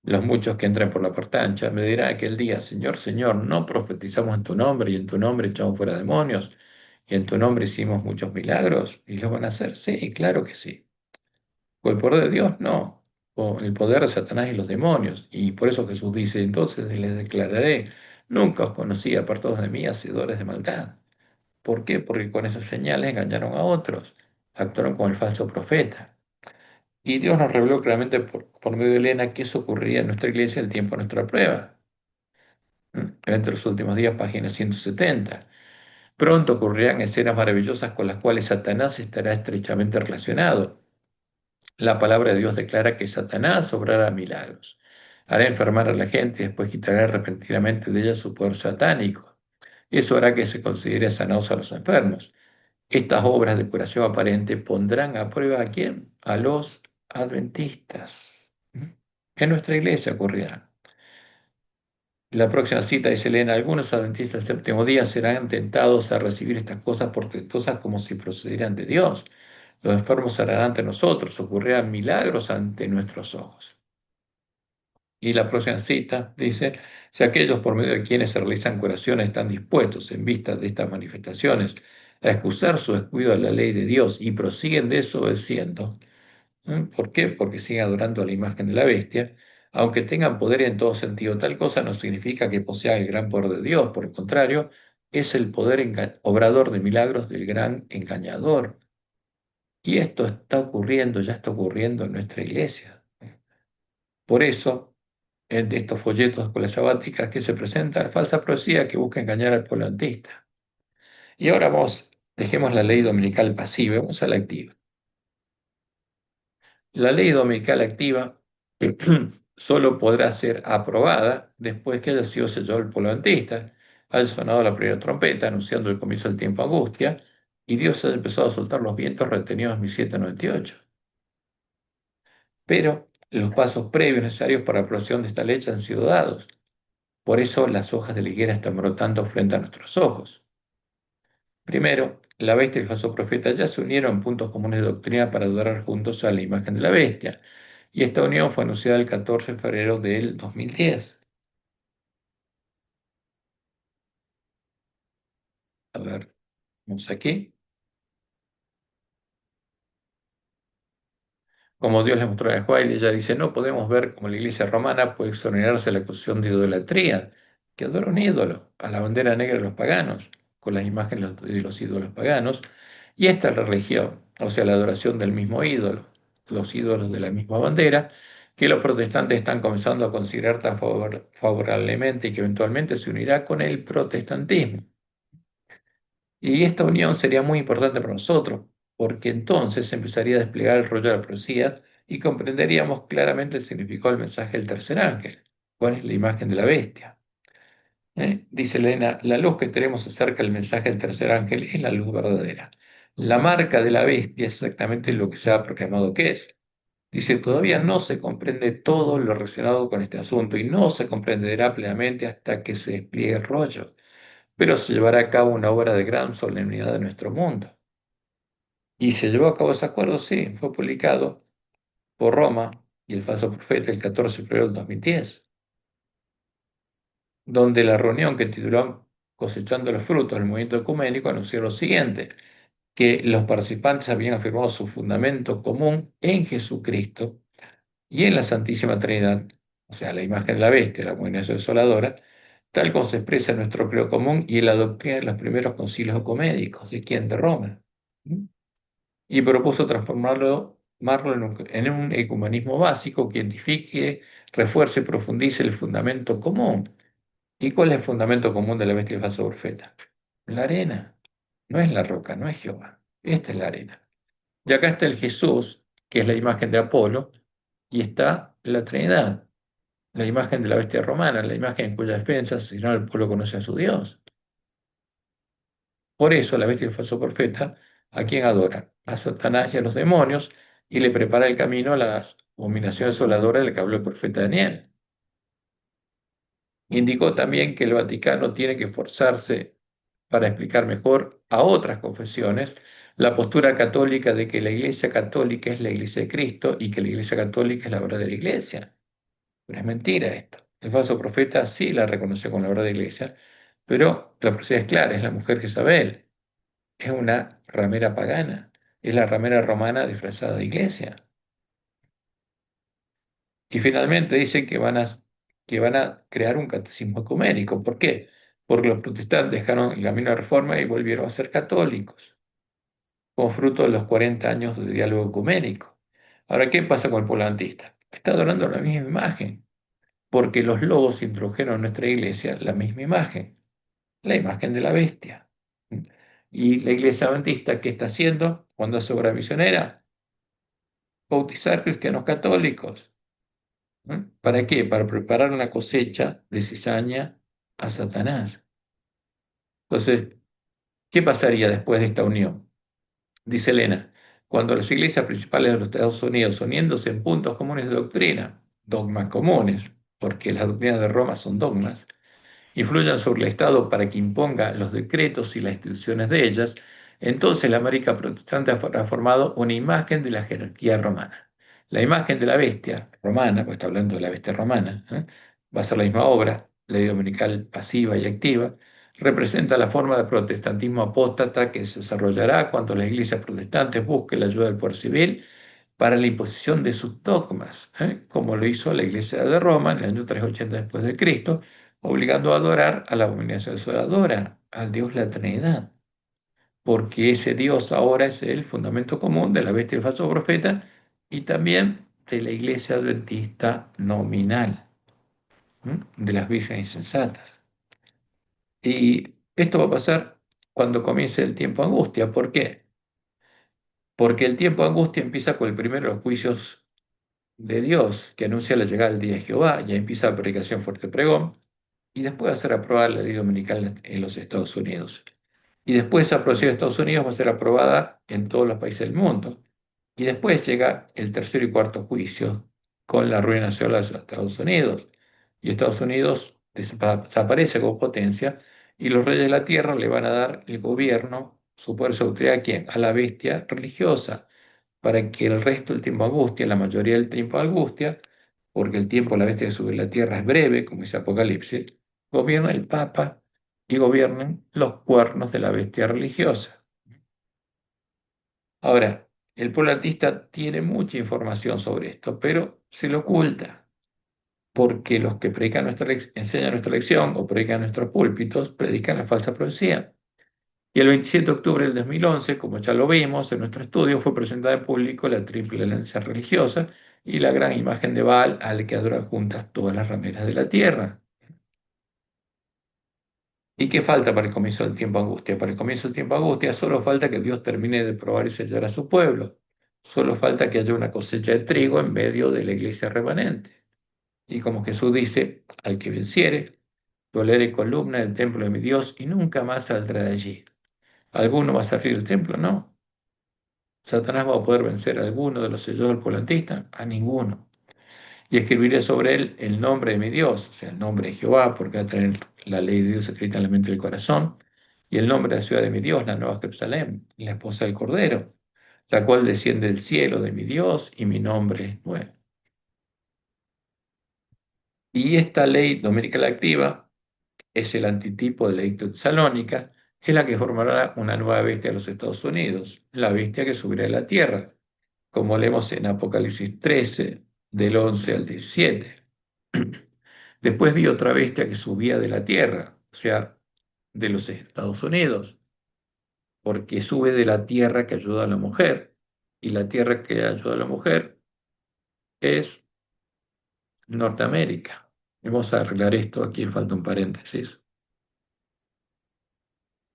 los muchos que entran por la puerta ancha, me dirán aquel día, Señor, Señor, ¿no profetizamos en tu nombre y en tu nombre echamos fuera demonios y en tu nombre hicimos muchos milagros? ¿Y los van a hacer? Sí, claro que sí. ¿Con el poder de Dios? No. Con el poder de Satanás y los demonios. Y por eso Jesús dice, entonces les declararé, nunca os conocí, apartados de mí, hacedores de maldad. ¿Por qué? Porque con esas señales engañaron a otros, actuaron como el falso profeta. Y Dios nos reveló claramente por medio de Elena que eso ocurriría en nuestra iglesia el tiempo de nuestra prueba. Entre los últimos días, página 170. Pronto ocurrirán escenas maravillosas con las cuales Satanás estará estrechamente relacionado. La palabra de Dios declara que Satanás obrará milagros, hará enfermar a la gente y después quitará repentinamente de ella su poder satánico. Eso hará que se considere sanados a los enfermos. Estas obras de curación aparente pondrán a prueba, ¿a quién? A los adventistas. En nuestra iglesia ocurrirá. La próxima cita dice Elena, algunos adventistas del séptimo día serán tentados a recibir estas cosas portentosas como si procedieran de Dios. Los enfermos harán ante nosotros, ocurrirán milagros ante nuestros ojos. Y la próxima cita dice, si aquellos por medio de quienes se realizan curaciones están dispuestos en vista de estas manifestaciones a excusar su descuido a la ley de Dios y prosiguen desobedeciendo, ¿por qué? Porque siguen adorando a la imagen de la bestia, aunque tengan poder en todo sentido, tal cosa no significa que posean el gran poder de Dios, por el contrario, es el poder obrador de milagros del gran engañador. Y esto está ocurriendo, ya está ocurriendo en nuestra iglesia. Por eso, de estos folletos de escuelas sabáticas que se presenta la falsa profecía que busca engañar al pueblo antista. Y ahora dejemos la ley dominical pasiva, vamos a la activa. La ley dominical activa solo podrá ser aprobada después que haya sido sellado el pueblo antista, haya sonado la primera trompeta anunciando el comienzo del tiempo angustia, y Dios haya empezado a soltar los vientos retenidos en 1798. Pero los pasos previos necesarios para la aprobación de esta ley han sido dados. Por eso las hojas de la higuera están brotando frente a nuestros ojos. Primero, la bestia y el falso profeta ya se unieron en puntos comunes de doctrina para adorar juntos a la imagen de la bestia, y esta unión fue anunciada el 14 de febrero del 2010. A ver, vamos aquí. Como Dios le mostró a Juárez, ella dice, no podemos ver cómo la iglesia romana puede exonerarse de la acusación de idolatría, que adora un ídolo, a la bandera negra de los paganos, con las imágenes de los ídolos paganos, y esta es la religión, o sea, la adoración del mismo ídolo, los ídolos de la misma bandera, que los protestantes están comenzando a considerar tan favorablemente y que eventualmente se unirá con el protestantismo. Y esta unión sería muy importante para nosotros, porque entonces empezaría a desplegar el rollo de la profecía y comprenderíamos claramente el significado del mensaje del tercer ángel, cuál es la imagen de la bestia. Dice Elena, la luz que tenemos acerca del mensaje del tercer ángel es la luz verdadera. La marca de la bestia es exactamente lo que se ha proclamado que es. Dice, todavía no se comprende todo lo relacionado con este asunto y no se comprenderá plenamente hasta que se despliegue el rollo, pero se llevará a cabo una obra de gran solemnidad de nuestro mundo. Y se llevó a cabo ese acuerdo, sí, fue publicado por Roma y el falso profeta el 14 de febrero del 2010, donde la reunión que tituló Cosechando los frutos del movimiento ecuménico anunció lo siguiente, que los participantes habían afirmado su fundamento común en Jesucristo y en la Santísima Trinidad, o sea, la imagen de la bestia, la abominación desoladora, tal como se expresa en nuestro creo común y en la doctrina de los primeros concilios ecuménicos, ¿de quién? De Roma. Y propuso transformarlo en un ecumenismo básico que identifique, refuerce y profundice el fundamento común. ¿Y cuál es el fundamento común de la bestia y el falso profeta? La arena, no es la roca, no es Jehová. Esta es la arena. Y acá está el Jesús, que es la imagen de Apolo, y está la Trinidad, la imagen de la bestia romana, la imagen en cuya defensa, si no, el pueblo conoce a su Dios. Por eso la bestia y el falso profeta, ¿a quién adora? A Satanás y a los demonios, y le prepara el camino a las abominaciones desoladoras de las que habló el profeta Daniel. Indicó también que el Vaticano tiene que esforzarse para explicar mejor a otras confesiones la postura católica de que la Iglesia católica es la Iglesia de Cristo y que la Iglesia católica es la verdadera Iglesia. Pero es mentira esto. El falso profeta sí la reconoció como la verdadera Iglesia, pero la profecía es clara, es la mujer Jezabel. Es una ramera pagana, es la ramera romana disfrazada de iglesia. Y finalmente dice que van a crear un catecismo ecuménico. ¿Por qué? Porque los protestantes dejaron el camino de reforma y volvieron a ser católicos, como fruto de los 40 años de diálogo ecuménico. Ahora, ¿qué pasa con el polantista? Está adorando la misma imagen, porque los lobos introdujeron a nuestra iglesia la misma imagen, la imagen de la bestia. Y la iglesia adventista, ¿qué está haciendo cuando hace obra misionera? Bautizar cristianos católicos. ¿Para qué? Para preparar una cosecha de cizaña a Satanás. Entonces, ¿qué pasaría después de esta unión? Dice Elena, cuando las iglesias principales de los Estados Unidos, uniéndose en puntos comunes de doctrina, dogmas comunes, porque las doctrinas de Roma son dogmas, influyan sobre el Estado para que imponga los decretos y las instituciones de ellas, entonces la América protestante ha formado una imagen de la jerarquía romana. La imagen de la bestia romana, pues está hablando de la bestia romana, va a ser la misma obra, ley dominical pasiva y activa, representa la forma de protestantismo apóstata que se desarrollará cuando las iglesias protestantes busquen la ayuda del poder civil para la imposición de sus dogmas, como lo hizo la iglesia de Roma en el año 380 después de Cristo, obligando a adorar a la abominación desoladora, al Dios la Trinidad, porque ese Dios ahora es el fundamento común de la bestia y el falso profeta y también de la iglesia adventista nominal, de las vírgenes insensatas. Y esto va a pasar cuando comience el tiempo de angustia. ¿Por qué? Porque el tiempo de angustia empieza con el primero de los juicios de Dios, que anuncia la llegada del día de Jehová, ya empieza la predicación fuerte pregón, y después va a ser aprobada la ley dominical en los Estados Unidos. Y después esa aprobación de Estados Unidos va a ser aprobada en todos los países del mundo. Y después llega el tercer y cuarto juicio con la ruina nacional de los Estados Unidos. Y Estados Unidos desaparece como potencia y los reyes de la tierra le van a dar el gobierno, su poder, su autoridad, ¿a quién? A la bestia religiosa, para que el resto del tiempo de angustia, la mayoría del tiempo de angustia, porque el tiempo de la bestia que sube la tierra es breve, como dice Apocalipsis, gobierna el Papa y gobiernen los cuernos de la bestia religiosa. Ahora, el pueblo artista tiene mucha información sobre esto, pero se lo oculta, porque los que predican enseñan nuestra lección o predican nuestros púlpitos, predican la falsa profecía. Y el 27 de octubre del 2011, como ya lo vimos en nuestro estudio, fue presentada en público la triple alianza religiosa y la gran imagen de Baal al que adoran juntas todas las rameras de la tierra. ¿Y qué falta para el comienzo del tiempo de angustia? Para el comienzo del tiempo de angustia solo falta que Dios termine de probar y sellar a su pueblo. Solo falta que haya una cosecha de trigo en medio de la iglesia remanente. Y como Jesús dice, al que venciere, lo leeré columna del templo de mi Dios y nunca más saldrá de allí. ¿Alguno va a salir del templo? No. ¿Satanás va a poder vencer a alguno de los sellos del polantista? A ninguno. Y escribiré sobre él el nombre de mi Dios, o sea, el nombre de Jehová, porque va a tener la ley de Dios escrita en la mente del corazón, y el nombre de la ciudad de mi Dios, la Nueva Jerusalén, la esposa del Cordero, la cual desciende del cielo de mi Dios, y mi nombre es nuevo. Y esta ley dominical activa es el antitipo de la edicto de Tesalónica, es la que formará una nueva bestia de los Estados Unidos, la bestia que subirá de la tierra, como leemos en Apocalipsis 13, del 11 al 17. Después vi otra bestia que subía de la tierra, o sea, de los Estados Unidos, porque sube de la tierra que ayuda a la mujer, y la tierra que ayuda a la mujer es Norteamérica. Vamos a arreglar esto, aquí falta un paréntesis,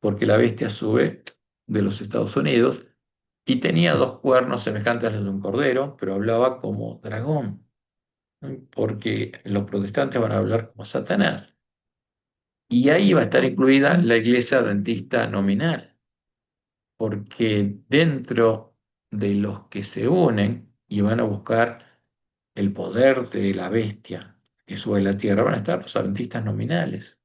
porque la bestia sube de los Estados Unidos y tenía dos cuernos semejantes a los de un cordero, pero hablaba como dragón, ¿no? Porque los protestantes van a hablar como Satanás. Y ahí va a estar incluida la iglesia adventista nominal, porque dentro de los que se unen y van a buscar el poder de la bestia que sube a la tierra, van a estar los adventistas nominales.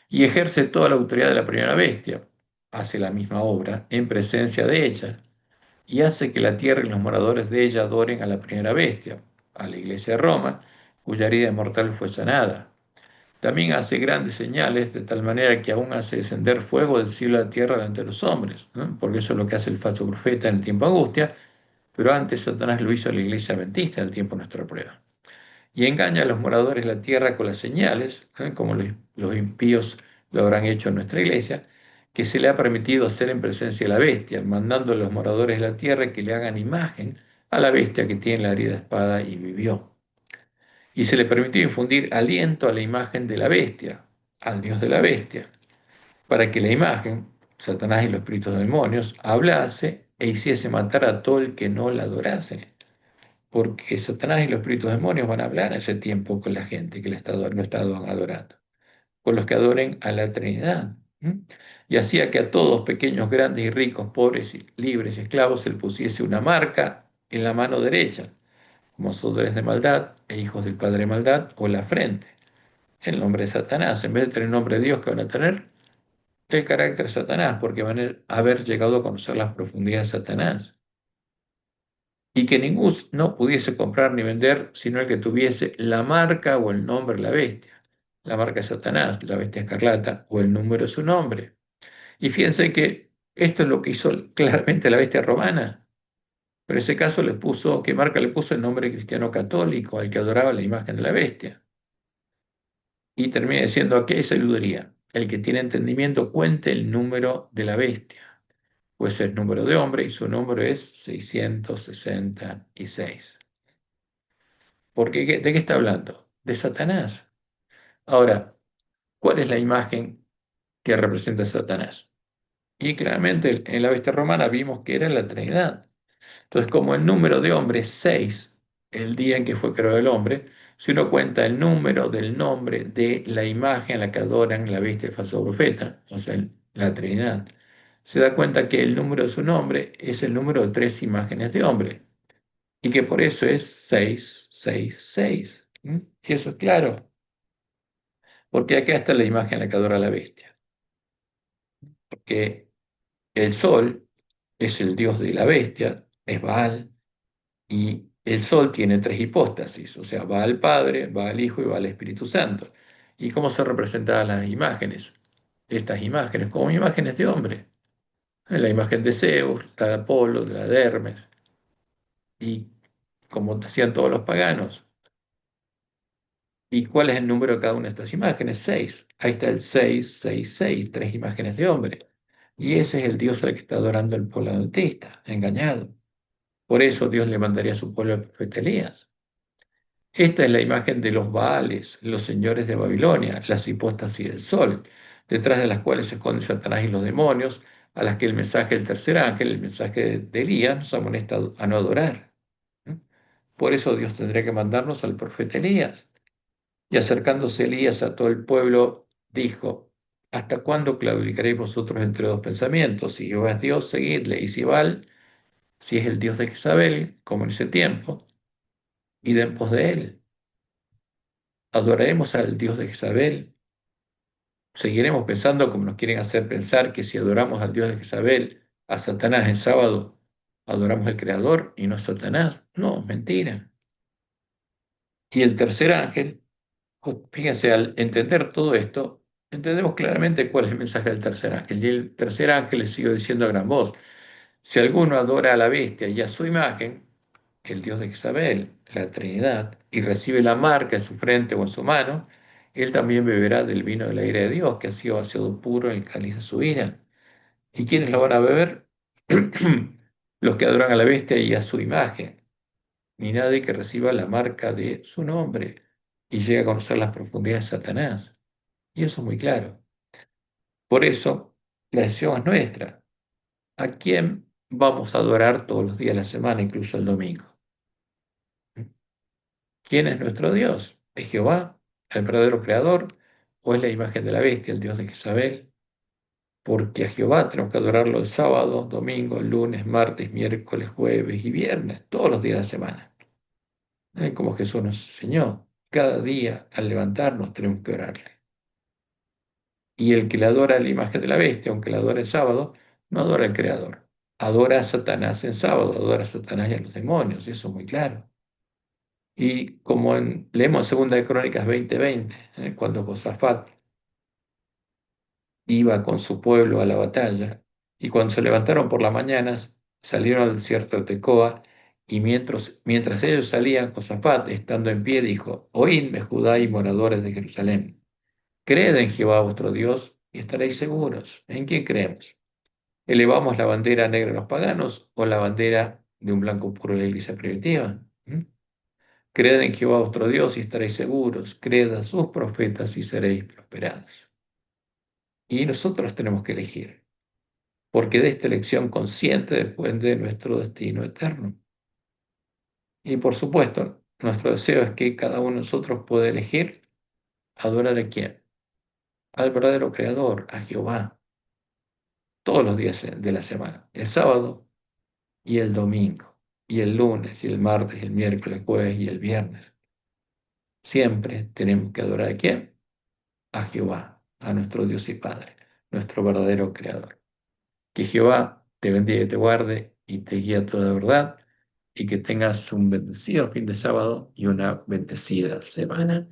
Y ejerce toda la autoridad de la primera bestia, hace la misma obra en presencia de ella, y hace que la tierra y los moradores de ella adoren a la primera bestia, a la iglesia de Roma, cuya herida mortal fue sanada. También hace grandes señales, de tal manera que aún hace descender fuego del cielo a la tierra delante de los hombres, ¿no? Porque eso es lo que hace el falso profeta en el tiempo de angustia, pero antes Satanás lo hizo a la iglesia adventista en el tiempo de nuestra prueba. Y engaña a los moradores de la tierra con las señales, como los impíos lo habrán hecho en nuestra iglesia, que se le ha permitido hacer en presencia de la bestia, mandando a los moradores de la tierra que le hagan imagen a la bestia que tiene la herida espada y vivió. Y se le permitió infundir aliento a la imagen de la bestia, al dios de la bestia, para que la imagen, Satanás y los espíritus demonios, hablase e hiciese matar a todo el que no la adorase. Porque Satanás y los espíritus demonios van a hablar a ese tiempo con la gente que lo está adorando, con los que adoren a la Trinidad. Y hacía que a todos, pequeños, grandes y ricos, pobres, y libres y esclavos, se le pusiese una marca en la mano derecha, como sudores de maldad e hijos del padre de maldad, o en la frente, el nombre de Satanás. En vez de tener el nombre de Dios, que van a tener el carácter de Satanás, porque van a haber llegado a conocer las profundidades de Satanás. y que ningún no pudiese comprar ni vender sino el que tuviese la marca o el nombre de la bestia, la marca de Satanás, la bestia escarlata, o el número de su nombre. Y fíjense que esto es lo que hizo claramente la bestia romana. Pero en ese caso le puso, ¿qué marca le puso? El nombre cristiano católico, al que adoraba la imagen de la bestia. Y termina diciendo, ¿a qué sabiduría? El que tiene entendimiento cuente el número de la bestia, pues es número de hombre y su número es 666. ¿Por qué? ¿De qué está hablando? De Satanás. Ahora, ¿cuál es la imagen que representa a Satanás? Y claramente en la bestia romana vimos que era la Trinidad. Entonces, como el número de hombre es 6, el día en que fue creado el hombre, si uno cuenta el número del nombre de la imagen a la que adoran la bestia y el falso profeta, o sea, la Trinidad, se da cuenta que el número de su nombre es el número de 3 imágenes de hombre y que por eso es 666. Y eso es claro, porque acá está la imagen a la que adora la bestia, porque el sol es el dios de la bestia, es Baal. Y el sol tiene 3 hipóstasis, o sea, va al Padre, va al Hijo y va al Espíritu Santo. ¿Y cómo se representan las imágenes? Estas imágenes, como imágenes de hombre. La imagen de Zeus, la de Apolo, la de Hermes, y como hacían todos los paganos. ¿Y cuál es el número de cada una de estas imágenes? 6. Ahí está el 666, 3 imágenes de hombre. Y ese es el Dios al que está adorando el pueblo adventista, engañado. Por eso Dios le mandaría a su pueblo el profeta Elías. Esta es la imagen de los Baales, los señores de Babilonia, las hipóstasis del sol, detrás de las cuales se esconden Satanás y los demonios, a las que el mensaje del tercer ángel, el mensaje de Elías, nos amonesta a no adorar. Por eso Dios tendría que mandarnos al profeta Elías. Y acercándose Elías a todo el pueblo, dijo, ¿hasta cuándo claudicaréis vosotros entre dos pensamientos? Si Jehová es Dios, seguidle, y si Baal, si es el Dios de Jezabel, como en ese tiempo, id en pos de él. Adoraremos al Dios de Jezabel. Seguiremos pensando como nos quieren hacer pensar que si adoramos al Dios de Jezabel, a Satanás en sábado, adoramos al Creador y no a Satanás. No, mentira. Y el tercer ángel, fíjense, al entender todo esto, entendemos claramente cuál es el mensaje del tercer ángel. Y el tercer ángel le sigue diciendo a gran voz, si alguno adora a la bestia y a su imagen, el Dios de Jezabel, la Trinidad, y recibe la marca en su frente o en su mano, él también beberá del vino de la ira de Dios, que ha sido vaciado puro en el cáliz de su ira. ¿Y quiénes lo van a beber? Los que adoran a la bestia y a su imagen, ni nadie que reciba la marca de su nombre y llegue a conocer las profundidades de Satanás. Y eso es muy claro. Por eso, la decisión es nuestra. ¿A quién vamos a adorar todos los días de la semana, incluso el domingo? ¿Quién es nuestro Dios? ¿Es Jehová, el verdadero creador, o es la imagen de la bestia, el Dios de Jezabel? Porque a Jehová tenemos que adorarlo el sábado, domingo, lunes, martes, miércoles, jueves y viernes, todos los días de la semana. Como Jesús nos enseñó, cada día al levantarnos tenemos que orarle. Y el que le adora la imagen de la bestia, aunque la adora el sábado, no adora al Creador. Adora a Satanás en sábado, adora a Satanás y a los demonios, eso es muy claro. Y como leemos en 2 de Crónicas 20:20, cuando Josafat iba con su pueblo a la batalla, y cuando se levantaron por las mañanas, salieron al desierto de Tecoa, y mientras ellos salían, Josafat, estando en pie, dijo, Oídme, Judá y moradores de Jerusalén, creed en Jehová vuestro Dios, y estaréis seguros. ¿En quién creemos? ¿Elevamos la bandera negra de los paganos o la bandera de un blanco puro de la iglesia primitiva? Creed en Jehová vuestro Dios y estaréis seguros. Creed a sus profetas y seréis prosperados. Y nosotros tenemos que elegir, porque de esta elección consciente depende nuestro destino eterno. Y por supuesto, nuestro deseo es que cada uno de nosotros pueda elegir adorar a quién, al verdadero Creador, a Jehová, todos los días de la semana, el sábado y el domingo, y el lunes, y el martes, y el miércoles, el jueves y el viernes. Siempre tenemos que adorar a quién, a Jehová, a nuestro Dios y Padre, nuestro verdadero Creador. Que Jehová te bendiga y te guarde y te guíe a toda verdad y que tengas un bendecido fin de sábado y una bendecida semana.